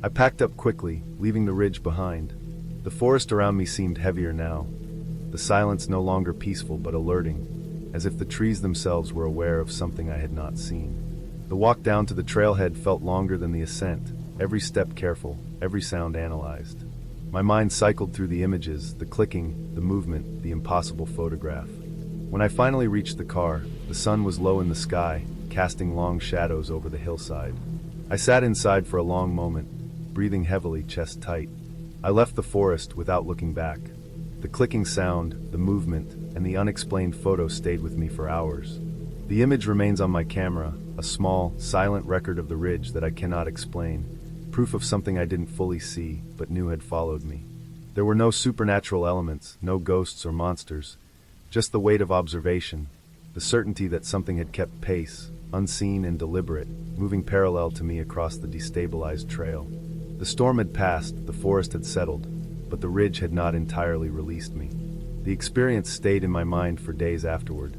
I packed up quickly, leaving the ridge behind. The forest around me seemed heavier now, the silence no longer peaceful but alerting, as if the trees themselves were aware of something I had not seen. The walk down to the trailhead felt longer than the ascent, every step careful, every sound analyzed. My mind cycled through the images, the clicking, the movement, the impossible photograph. When I finally reached the car, the sun was low in the sky, casting long shadows over the hillside. I sat inside for a long moment, breathing heavily, chest tight. I left the forest without looking back. The clicking sound, the movement, and the unexplained photo stayed with me for hours. The image remains on my camera, a small, silent record of the ridge that I cannot explain, proof of something I didn't fully see, but knew had followed me. There were no supernatural elements, no ghosts or monsters, just the weight of observation, the certainty that something had kept pace, unseen and deliberate, moving parallel to me across the destabilized trail. The storm had passed, the forest had settled, but the ridge had not entirely released me. The experience stayed in my mind for days afterward.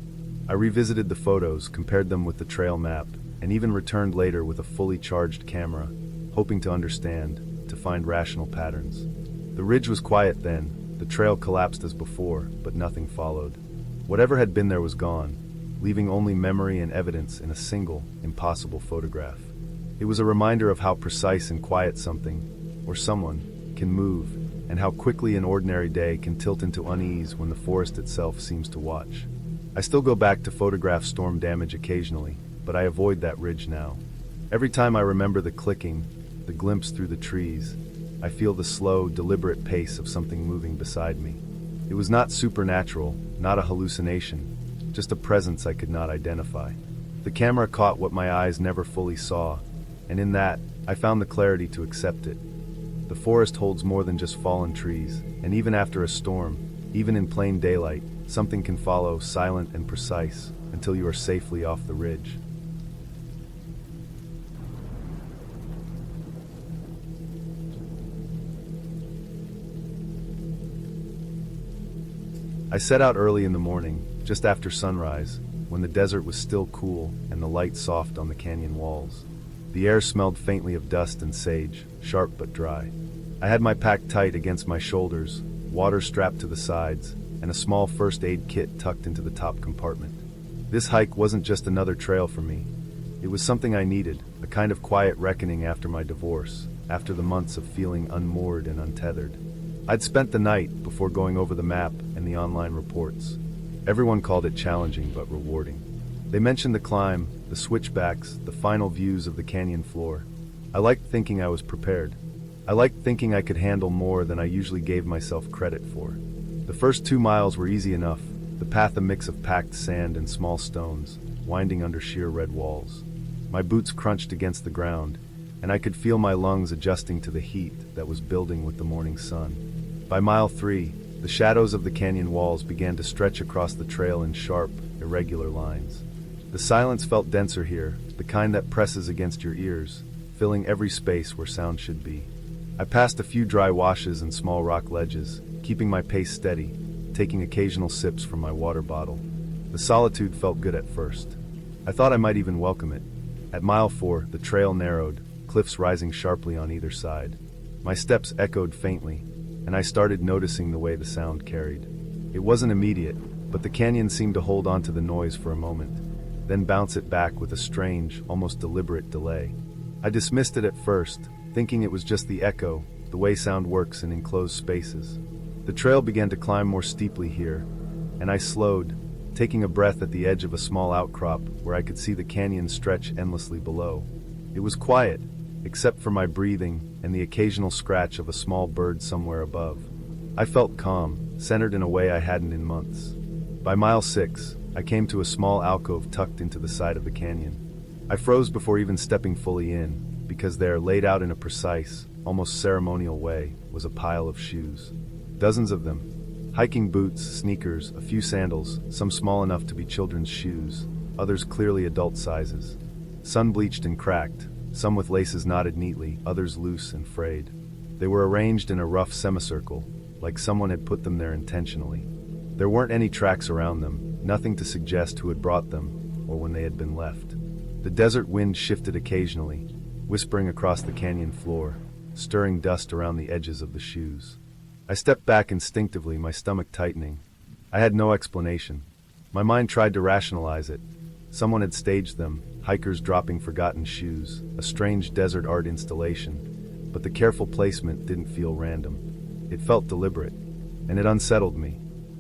I revisited the photos, compared them with the trail map, and even returned later with a fully charged camera, hoping to understand, to find rational patterns. The ridge was quiet then, the trail collapsed as before, but nothing followed. Whatever had been there was gone, leaving only memory and evidence in a single, impossible photograph. It was a reminder of how precise and quiet something, or someone, can move, and how quickly an ordinary day can tilt into unease when the forest itself seems to watch. I still go back to photograph storm damage occasionally, but I avoid that ridge now. Every time I remember the clicking, the glimpse through the trees, I feel the slow, deliberate pace of something moving beside me. It was not supernatural, not a hallucination, just a presence I could not identify. The camera caught what my eyes never fully saw, and in that, I found the clarity to accept it. The forest holds more than just fallen trees, and even after a storm, even in plain daylight, something can follow, silent and precise, until you are safely off the ridge. I set out early in the morning, just after sunrise, when the desert was still cool and the light soft on the canyon walls. The air smelled faintly of dust and sage, sharp but dry. I had my pack tight against my shoulders, water strapped to the sides, and a small first aid kit tucked into the top compartment. This hike wasn't just another trail for me. It was something I needed, a kind of quiet reckoning after my divorce, after the months of feeling unmoored and untethered. I'd spent the night before going over the map and the online reports. Everyone called it challenging but rewarding. They mentioned the climb, the switchbacks, the final views of the canyon floor. I liked thinking I was prepared. I liked thinking I could handle more than I usually gave myself credit for. The first 2 miles were easy enough, the path a mix of packed sand and small stones, winding under sheer red walls. My boots crunched against the ground, and I could feel my lungs adjusting to the heat that was building with the morning sun. By mile 3, the shadows of the canyon walls began to stretch across the trail in sharp, irregular lines. The silence felt denser here, the kind that presses against your ears, filling every space where sound should be. I passed a few dry washes and small rock ledges, keeping my pace steady, taking occasional sips from my water bottle. The solitude felt good at first. I thought I might even welcome it. At mile 4, the trail narrowed, cliffs rising sharply on either side. My steps echoed faintly, and I started noticing the way the sound carried. It wasn't immediate, but the canyon seemed to hold on to the noise for a moment, then bounce it back with a strange, almost deliberate delay. I dismissed it at first, thinking it was just the echo, the way sound works in enclosed spaces. The trail began to climb more steeply here, and I slowed, taking a breath at the edge of a small outcrop where I could see the canyon stretch endlessly below. It was quiet, except for my breathing and the occasional scratch of a small bird somewhere above. I felt calm, centered in a way I hadn't in months. By mile 6, I came to a small alcove tucked into the side of the canyon. I froze before even stepping fully in, because there, laid out in a precise, almost ceremonial way, was a pile of shoes. Dozens of them. Hiking boots, sneakers, a few sandals, some small enough to be children's shoes, others clearly adult sizes. Sun-bleached and cracked, some with laces knotted neatly, others loose and frayed. They were arranged in a rough semicircle, like someone had put them there intentionally. There weren't any tracks around them, nothing to suggest who had brought them, or when they had been left. The desert wind shifted occasionally, whispering across the canyon floor, stirring dust around the edges of the shoes. I stepped back instinctively, my stomach tightening. I had no explanation. My mind tried to rationalize it. Someone had staged them, hikers dropping forgotten shoes, a strange desert art installation, but the careful placement didn't feel random. It felt deliberate, and it unsettled me.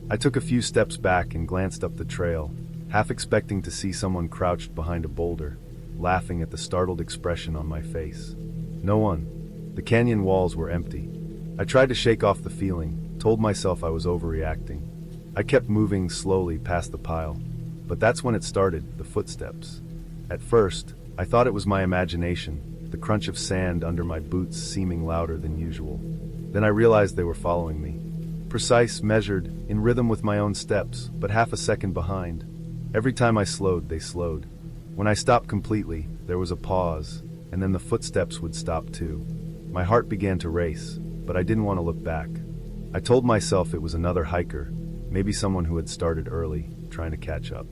I took a few steps back and glanced up the trail, half expecting to see someone crouched behind a boulder, laughing at the startled expression on my face. No one. The canyon walls were empty. I tried to shake off the feeling, told myself I was overreacting. I kept moving slowly past the pile, but that's when it started, the footsteps. At first, I thought it was my imagination, the crunch of sand under my boots seeming louder than usual. Then I realized they were following me. Precise, measured, in rhythm with my own steps, but half a second behind. Every time I slowed, they slowed. When I stopped completely, there was a pause, and then the footsteps would stop too. My heart began to race, but I didn't want to look back. I told myself it was another hiker, maybe someone who had started early, trying to catch up.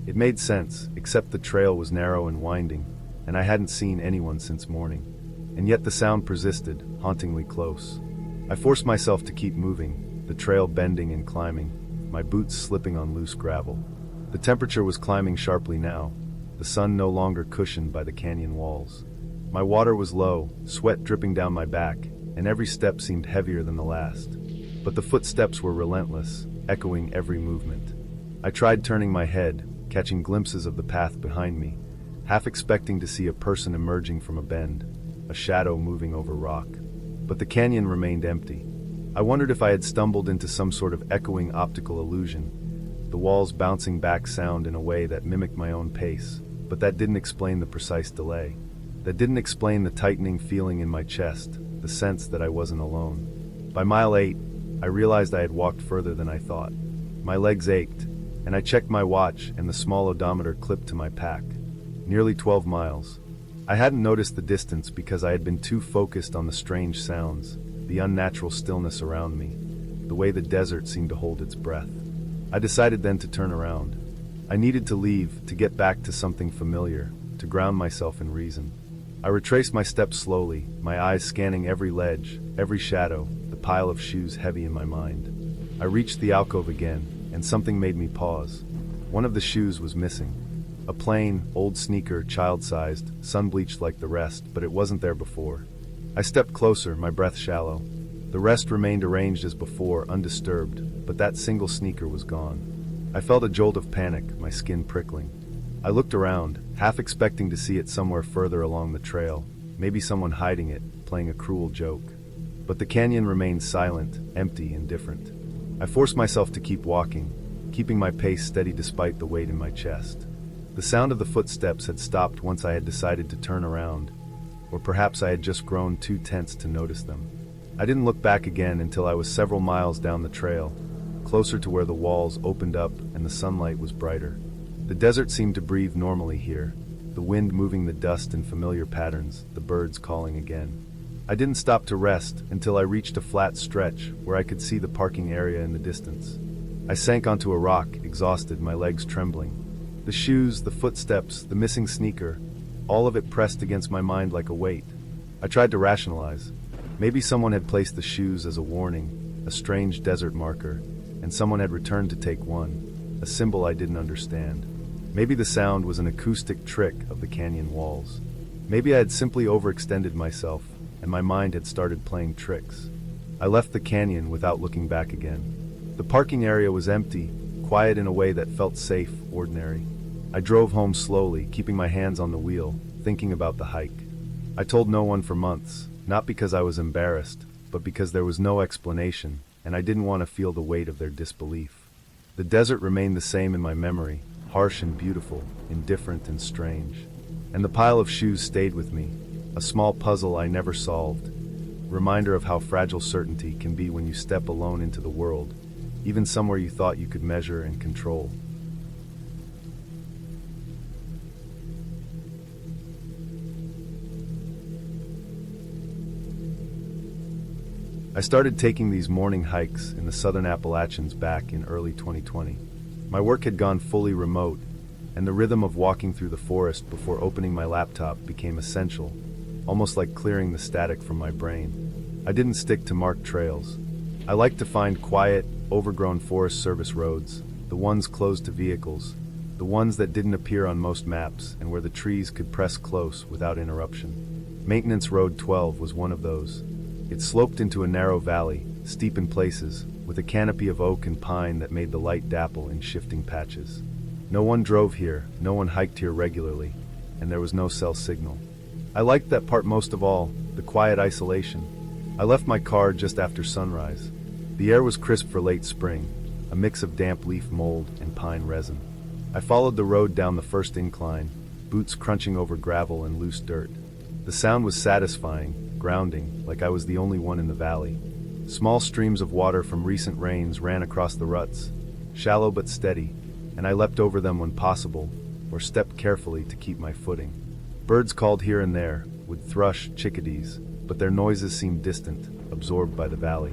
It made sense, except the trail was narrow and winding, and I hadn't seen anyone since morning. And yet the sound persisted, hauntingly close. I forced myself to keep moving, the trail bending and climbing, my boots slipping on loose gravel. The temperature was climbing sharply now, the sun no longer cushioned by the canyon walls. My water was low, sweat dripping down my back, and every step seemed heavier than the last. But the footsteps were relentless, echoing every movement. I tried turning my head, catching glimpses of the path behind me, half expecting to see a person emerging from a bend, a shadow moving over rock. But the canyon remained empty. I wondered if I had stumbled into some sort of echoing optical illusion, the walls bouncing back sound in a way that mimicked my own pace, but that didn't explain the precise delay. That didn't explain the tightening feeling in my chest, the sense that I wasn't alone. By mile 8, I realized I had walked further than I thought. My legs ached, and I checked my watch and the small odometer clipped to my pack. Nearly 12 miles. I hadn't noticed the distance because I had been too focused on the strange sounds, the unnatural stillness around me, the way the desert seemed to hold its breath. I decided then to turn around. I needed to leave, to get back to something familiar, to ground myself in reason. I retraced my steps slowly, my eyes scanning every ledge, every shadow, the pile of shoes heavy in my mind. I reached the alcove again, and something made me pause. One of the shoes was missing. A plain, old sneaker, child-sized, sun-bleached like the rest, but it wasn't there before. I stepped closer, my breath shallow. The rest remained arranged as before, undisturbed, but that single sneaker was gone. I felt a jolt of panic, my skin prickling. I looked around, half expecting to see it somewhere further along the trail, maybe someone hiding it, playing a cruel joke. But the canyon remained silent, empty, indifferent. I forced myself to keep walking, keeping my pace steady despite the weight in my chest. The sound of the footsteps had stopped once I had decided to turn around, or perhaps I had just grown too tense to notice them. I didn't look back again until I was several miles down the trail, closer to where the walls opened up and the sunlight was brighter. The desert seemed to breathe normally here, the wind moving the dust in familiar patterns, the birds calling again. I didn't stop to rest until I reached a flat stretch where I could see the parking area in the distance. I sank onto a rock, exhausted, my legs trembling. The shoes, the footsteps, the missing sneaker, all of it pressed against my mind like a weight. I tried to rationalize. Maybe someone had placed the shoes as a warning, a strange desert marker, and someone had returned to take one, a symbol I didn't understand. Maybe the sound was an acoustic trick of the canyon walls. Maybe I had simply overextended myself, and my mind had started playing tricks. I left the canyon without looking back again. The parking area was empty, quiet in a way that felt safe, ordinary. I drove home slowly, keeping my hands on the wheel, thinking about the hike. I told no one for months, not because I was embarrassed, but because there was no explanation, and I didn't want to feel the weight of their disbelief. The desert remained the same in my memory, harsh and beautiful, indifferent and strange. And the pile of shoes stayed with me, a small puzzle I never solved, reminder of how fragile certainty can be when you step alone into the world, even somewhere you thought you could measure and control. I started taking these morning hikes in the southern Appalachians back in early 2020. My work had gone fully remote, and the rhythm of walking through the forest before opening my laptop became essential, almost like clearing the static from my brain. I didn't stick to marked trails. I liked to find quiet, overgrown Forest Service roads, the ones closed to vehicles, the ones that didn't appear on most maps and where the trees could press close without interruption. Maintenance Road 12 was one of those. It sloped into a narrow valley, steep in places, with a canopy of oak and pine that made the light dapple in shifting patches. No one drove here, no one hiked here regularly, and there was no cell signal. I liked that part most of all, the quiet isolation. I left my car just after sunrise. The air was crisp for late spring, a mix of damp leaf mold and pine resin. I followed the road down the first incline, boots crunching over gravel and loose dirt. The sound was satisfying, grounding, like I was the only one in the valley. Small streams of water from recent rains ran across the ruts, shallow but steady, and I leapt over them when possible, or stepped carefully to keep my footing. Birds called here and there, would thrush, chickadees, but their noises seemed distant, absorbed by the valley.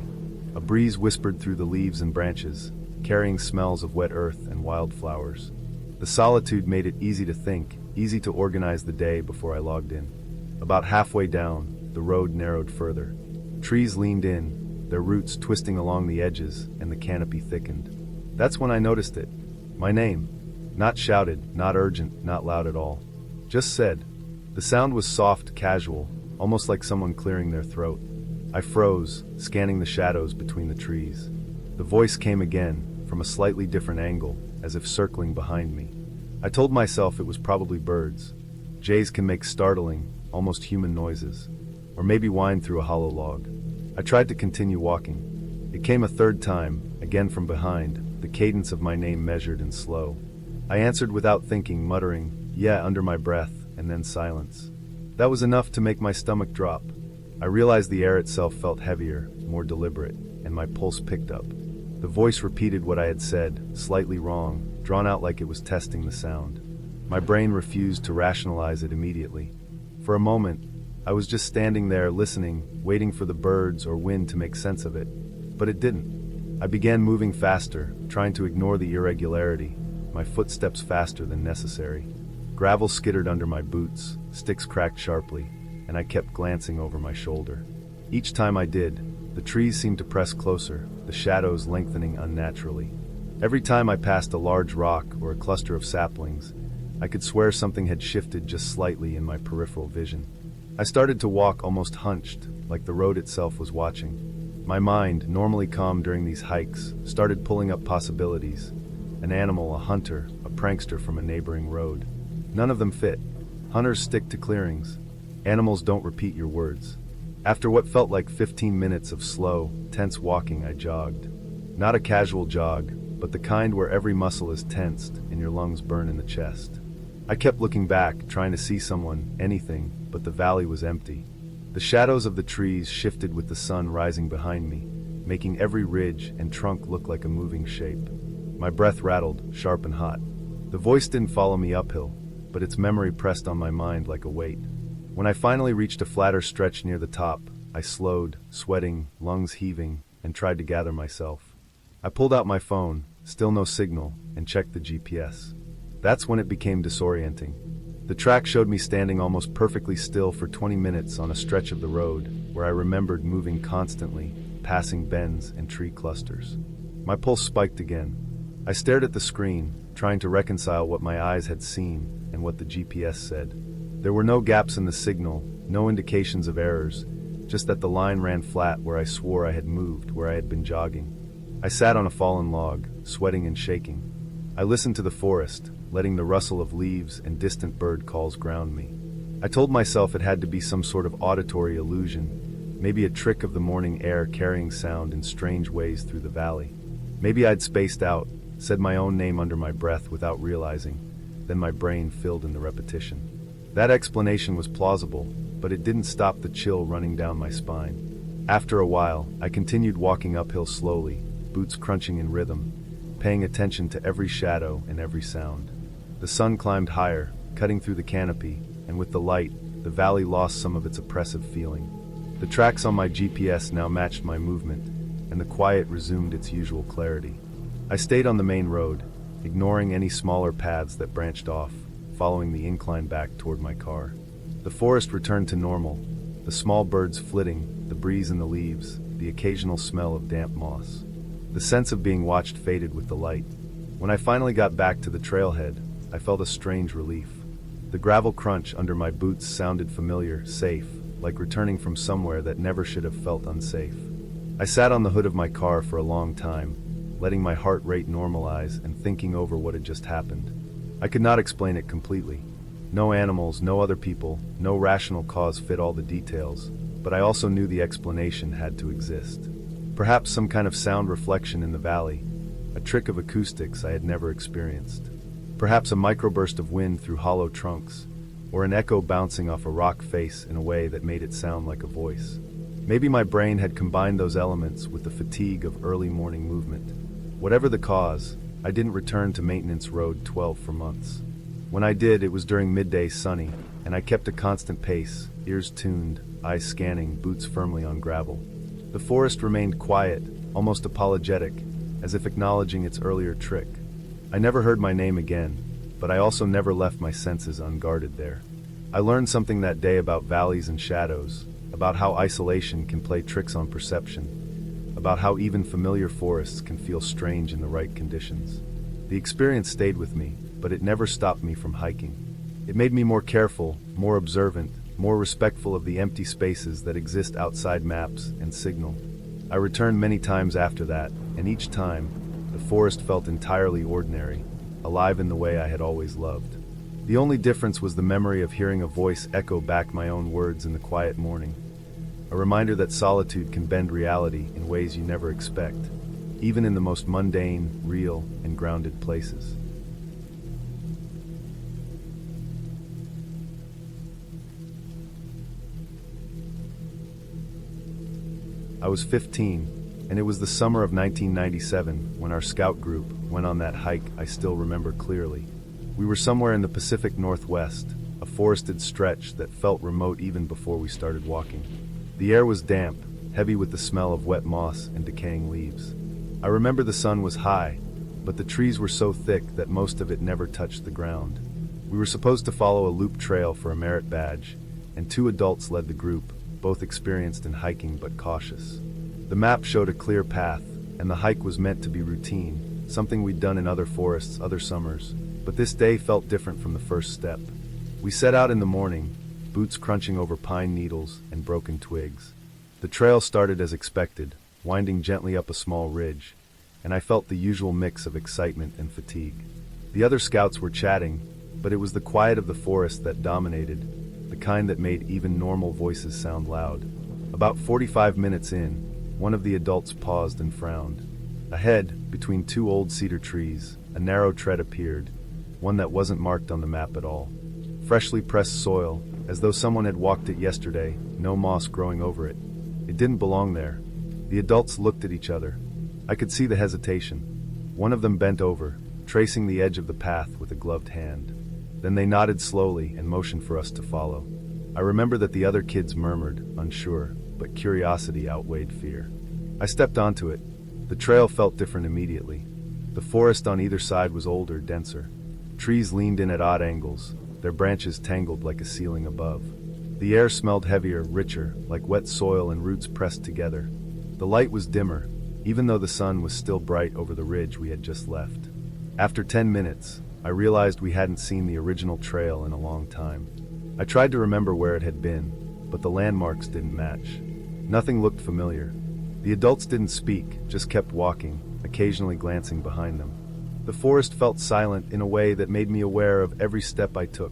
A breeze whispered through the leaves and branches, carrying smells of wet earth and wildflowers. The solitude made it easy to think, easy to organize the day before I logged in. About halfway down, the road narrowed further. Trees leaned in, their roots twisting along the edges, and the canopy thickened. That's when I noticed it. My name. Not shouted, not urgent, not loud at all. Just said. The sound was soft, casual, almost like someone clearing their throat. I froze, scanning the shadows between the trees. The voice came again, from a slightly different angle, as if circling behind me. I told myself it was probably birds. Jays can make startling, almost human noises, or maybe whine through a hollow log. I tried to continue walking. It came a third time, again from behind, the cadence of my name measured and slow. I answered without thinking, muttering, "Yeah," under my breath, and then silence. That was enough to make my stomach drop. I realized the air itself felt heavier, more deliberate, and my pulse picked up. The voice repeated what I had said, slightly wrong, drawn out like it was testing the sound. My brain refused to rationalize it immediately. For a moment, I was just standing there listening, waiting for the birds or wind to make sense of it. But it didn't. I began moving faster, trying to ignore the irregularity, my footsteps faster than necessary. Gravel skittered under my boots, sticks cracked sharply, and I kept glancing over my shoulder. Each time I did, the trees seemed to press closer, the shadows lengthening unnaturally. Every time I passed a large rock or a cluster of saplings, I could swear something had shifted just slightly in my peripheral vision. I started to walk almost hunched, like the road itself was watching. My mind, normally calm during these hikes, started pulling up possibilities. An animal, a hunter, a prankster from a neighboring road. None of them fit. Hunters stick to clearings. Animals don't repeat your words. After what felt like 15 minutes of slow, tense walking, I jogged. Not a casual jog, but the kind where every muscle is tensed and your lungs burn in the chest. I kept looking back, trying to see someone, anything, but the valley was empty. The shadows of the trees shifted with the sun rising behind me, making every ridge and trunk look like a moving shape. My breath rattled, sharp and hot. The voice didn't follow me uphill, but its memory pressed on my mind like a weight. When I finally reached a flatter stretch near the top, I slowed, sweating, lungs heaving, and tried to gather myself. I pulled out my phone, still no signal, and checked the GPS. That's when it became disorienting. The track showed me standing almost perfectly still for 20 minutes on a stretch of the road, where I remembered moving constantly, passing bends and tree clusters. My pulse spiked again. I stared at the screen, trying to reconcile what my eyes had seen and what the GPS said. There were no gaps in the signal, no indications of errors, just that the line ran flat where I swore I had moved, where I had been jogging. I sat on a fallen log, sweating and shaking. I listened to the forest, letting the rustle of leaves and distant bird calls ground me. I told myself it had to be some sort of auditory illusion, maybe a trick of the morning air carrying sound in strange ways through the valley. Maybe I'd spaced out, said my own name under my breath without realizing, then my brain filled in the repetition. That explanation was plausible, but it didn't stop the chill running down my spine. After a while, I continued walking uphill slowly, boots crunching in rhythm, paying attention to every shadow and every sound. The sun climbed higher, cutting through the canopy, and with the light, the valley lost some of its oppressive feeling. The tracks on my GPS now matched my movement, and the quiet resumed its usual clarity. I stayed on the main road, ignoring any smaller paths that branched off, following the incline back toward my car. The forest returned to normal, the small birds flitting, the breeze in the leaves, the occasional smell of damp moss. The sense of being watched faded with the light. When I finally got back to the trailhead, I felt a strange relief. The gravel crunch under my boots sounded familiar, safe, like returning from somewhere that never should have felt unsafe. I sat on the hood of my car for a long time, letting my heart rate normalize and thinking over what had just happened. I could not explain it completely. No animals, no other people, no rational cause fit all the details, but I also knew the explanation had to exist. Perhaps some kind of sound reflection in the valley, a trick of acoustics I had never experienced. Perhaps a microburst of wind through hollow trunks, or an echo bouncing off a rock face in a way that made it sound like a voice. Maybe my brain had combined those elements with the fatigue of early morning movement. Whatever the cause, I didn't return to Maintenance Road 12 for months. When I did, it was during midday sunny, and I kept a constant pace, ears tuned, eyes scanning, boots firmly on gravel. The forest remained quiet, almost apologetic, as if acknowledging its earlier trick. I never heard my name again, but I also never left my senses unguarded there. I learned something that day about valleys and shadows, about how isolation can play tricks on perception, about how even familiar forests can feel strange in the right conditions. The experience stayed with me, but it never stopped me from hiking. It made me more careful, more observant, more respectful of the empty spaces that exist outside maps and signal. I returned many times after that, and each time, the forest felt entirely ordinary, alive in the way I had always loved. The only difference was the memory of hearing a voice echo back my own words in the quiet morning. A reminder that solitude can bend reality in ways you never expect, even in the most mundane, real, and grounded places. I was 15, and it was the summer of 1997 when our scout group went on that hike I still remember clearly. We were somewhere in the Pacific Northwest, a forested stretch that felt remote even before we started walking. The air was damp, heavy with the smell of wet moss and decaying leaves. I remember the sun was high, but the trees were so thick that most of it never touched the ground. We were supposed to follow a loop trail for a merit badge, and 2 adults led the group, both experienced in hiking but cautious. The map showed a clear path, and the hike was meant to be routine, something we'd done in other forests other summers, but this day felt different from the first step. We set out in the morning, boots crunching over pine needles and broken twigs. The trail started as expected, winding gently up a small ridge, and I felt the usual mix of excitement and fatigue. The other scouts were chatting, but it was the quiet of the forest that dominated, the kind that made even normal voices sound loud. About 45 minutes in, one of the adults paused and frowned. Ahead, between two old cedar trees, a narrow tread appeared, one that wasn't marked on the map at all. Freshly pressed soil, as though someone had walked it yesterday, no moss growing over it. It didn't belong there. The adults looked at each other. I could see the hesitation. One of them bent over, tracing the edge of the path with a gloved hand. Then they nodded slowly and motioned for us to follow. I remember that the other kids murmured, unsure, but curiosity outweighed fear. I stepped onto it. The trail felt different immediately. The forest on either side was older, denser. Trees leaned in at odd angles, their branches tangled like a ceiling above. The air smelled heavier, richer, like wet soil and roots pressed together. The light was dimmer, even though the sun was still bright over the ridge we had just left. After 10 minutes, I realized we hadn't seen the original trail in a long time. I tried to remember where it had been, but the landmarks didn't match. Nothing looked familiar. The adults didn't speak, just kept walking, occasionally glancing behind them. The forest felt silent in a way that made me aware of every step I took.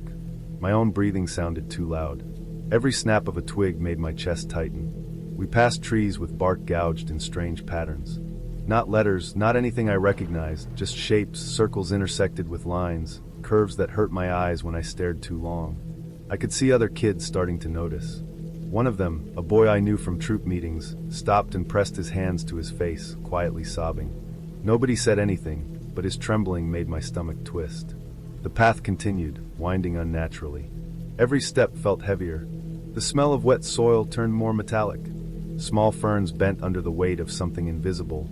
My own breathing sounded too loud. Every snap of a twig made my chest tighten. We passed trees with bark gouged in strange patterns. Not letters, not anything I recognized, just shapes, circles intersected with lines, curves that hurt my eyes when I stared too long. I could see other kids starting to notice. One of them, a boy I knew from troop meetings, stopped and pressed his hands to his face, quietly sobbing. Nobody said anything, but his trembling made my stomach twist. The path continued, winding unnaturally. Every step felt heavier. The smell of wet soil turned more metallic. Small ferns bent under the weight of something invisible,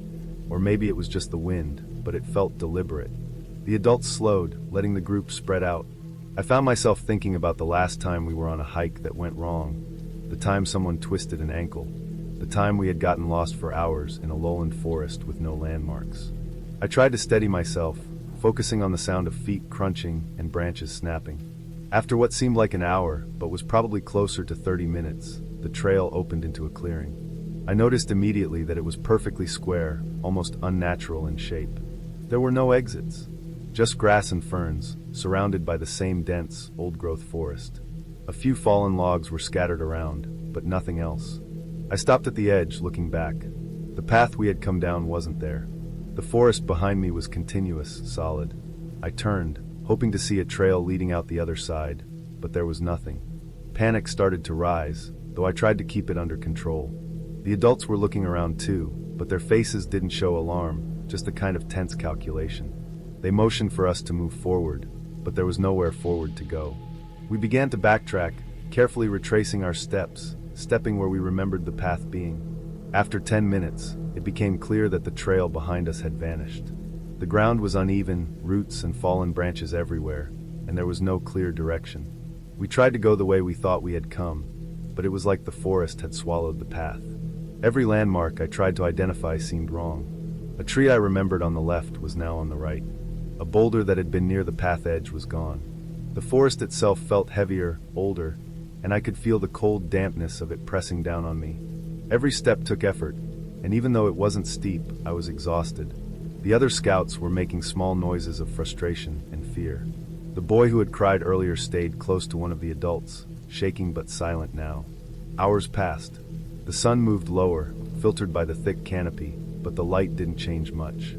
or maybe it was just the wind, but it felt deliberate. The adults slowed, letting the group spread out. I found myself thinking about the last time we were on a hike that went wrong. The time someone twisted an ankle. The time we had gotten lost for hours in a lowland forest with no landmarks. I tried to steady myself, focusing on the sound of feet crunching and branches snapping. After what seemed like an hour, but was probably closer to 30 minutes, the trail opened into a clearing. I noticed immediately that it was perfectly square, almost unnatural in shape. There were no exits, just grass and ferns, surrounded by the same dense, old-growth forest. A few fallen logs were scattered around, but nothing else. I stopped at the edge, looking back. The path we had come down wasn't there. The forest behind me was continuous, solid. I turned, hoping to see a trail leading out the other side, but there was nothing. Panic started to rise, though I tried to keep it under control. The adults were looking around too, but their faces didn't show alarm, just a kind of tense calculation. They motioned for us to move forward, but there was nowhere forward to go. We began to backtrack, carefully retracing our steps, stepping where we remembered the path being. After 10 minutes, it became clear that the trail behind us had vanished. The ground was uneven, roots and fallen branches everywhere, and there was no clear direction. We tried to go the way we thought we had come, but it was like the forest had swallowed the path. Every landmark I tried to identify seemed wrong. A tree I remembered on the left was now on the right. A boulder that had been near the path edge was gone. The forest itself felt heavier, older, and I could feel the cold dampness of it pressing down on me. Every step took effort, and even though it wasn't steep, I was exhausted. The other scouts were making small noises of frustration and fear. The boy who had cried earlier stayed close to one of the adults, shaking but silent now. Hours passed. The sun moved lower, filtered by the thick canopy, but the light didn't change much.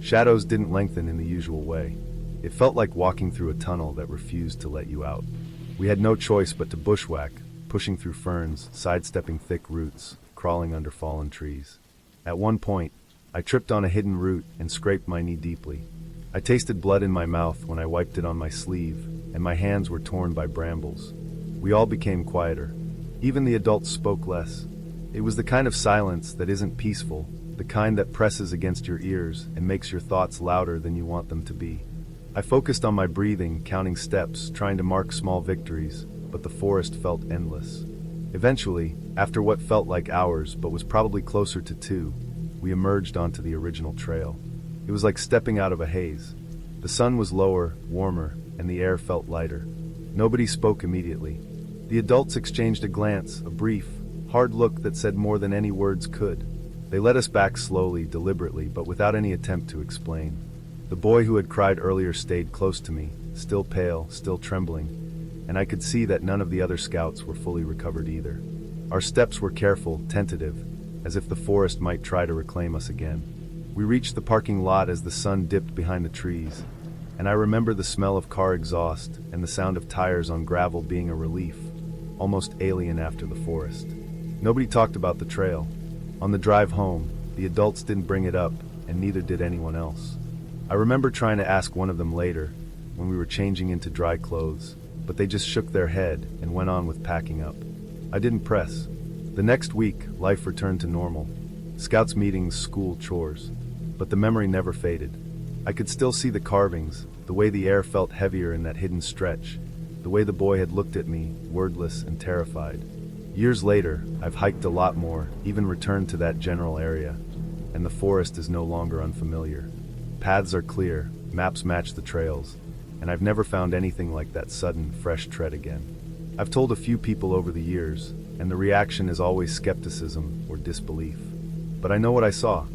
Shadows didn't lengthen in the usual way. It felt like walking through a tunnel that refused to let you out. We had no choice but to bushwhack, pushing through ferns, sidestepping thick roots, crawling under fallen trees. At one point, I tripped on a hidden root and scraped my knee deeply. I tasted blood in my mouth when I wiped it on my sleeve, and my hands were torn by brambles. We all became quieter. Even the adults spoke less. It was the kind of silence that isn't peaceful, the kind that presses against your ears and makes your thoughts louder than you want them to be. I focused on my breathing, counting steps, trying to mark small victories, but the forest felt endless. Eventually, after what felt like hours but was probably closer to 2, we emerged onto the original trail. It was like stepping out of a haze. The sun was lower, warmer, and the air felt lighter. Nobody spoke immediately. The adults exchanged a glance, a brief, hard look that said more than any words could. They led us back slowly, deliberately, but without any attempt to explain. The boy who had cried earlier stayed close to me, still pale, still trembling, and I could see that none of the other scouts were fully recovered either. Our steps were careful, tentative, as if the forest might try to reclaim us again. We reached the parking lot as the sun dipped behind the trees, and I remember the smell of car exhaust and the sound of tires on gravel being a relief, almost alien after the forest. Nobody talked about the trail. On the drive home, the adults didn't bring it up, and neither did anyone else. I remember trying to ask one of them later, when we were changing into dry clothes, but they just shook their head and went on with packing up. I didn't press. The next week, life returned to normal. Scouts meetings, school, chores. But the memory never faded. I could still see the carvings, the way the air felt heavier in that hidden stretch, the way the boy had looked at me, wordless and terrified. Years later, I've hiked a lot more, even returned to that general area, and the forest is no longer unfamiliar. Paths are clear, maps match the trails, and I've never found anything like that sudden, fresh tread again. I've told a few people over the years, and the reaction is always skepticism or disbelief. But I know what I saw.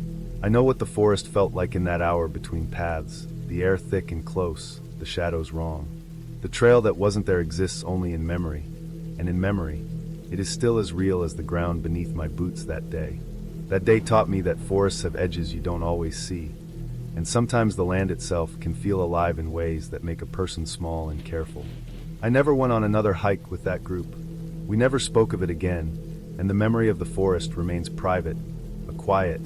I know what the forest felt like in that hour between paths, the air thick and close, the shadows wrong. The trail that wasn't there exists only in memory, and in memory, it is still as real as the ground beneath my boots that day. That day taught me that forests have edges you don't always see, and sometimes the land itself can feel alive in ways that make a person small and careful. I never went on another hike with that group. We never spoke of it again, and the memory of the forest remains private, a quiet,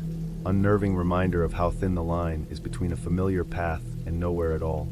unnerving reminder of how thin the line is between a familiar path and nowhere at all.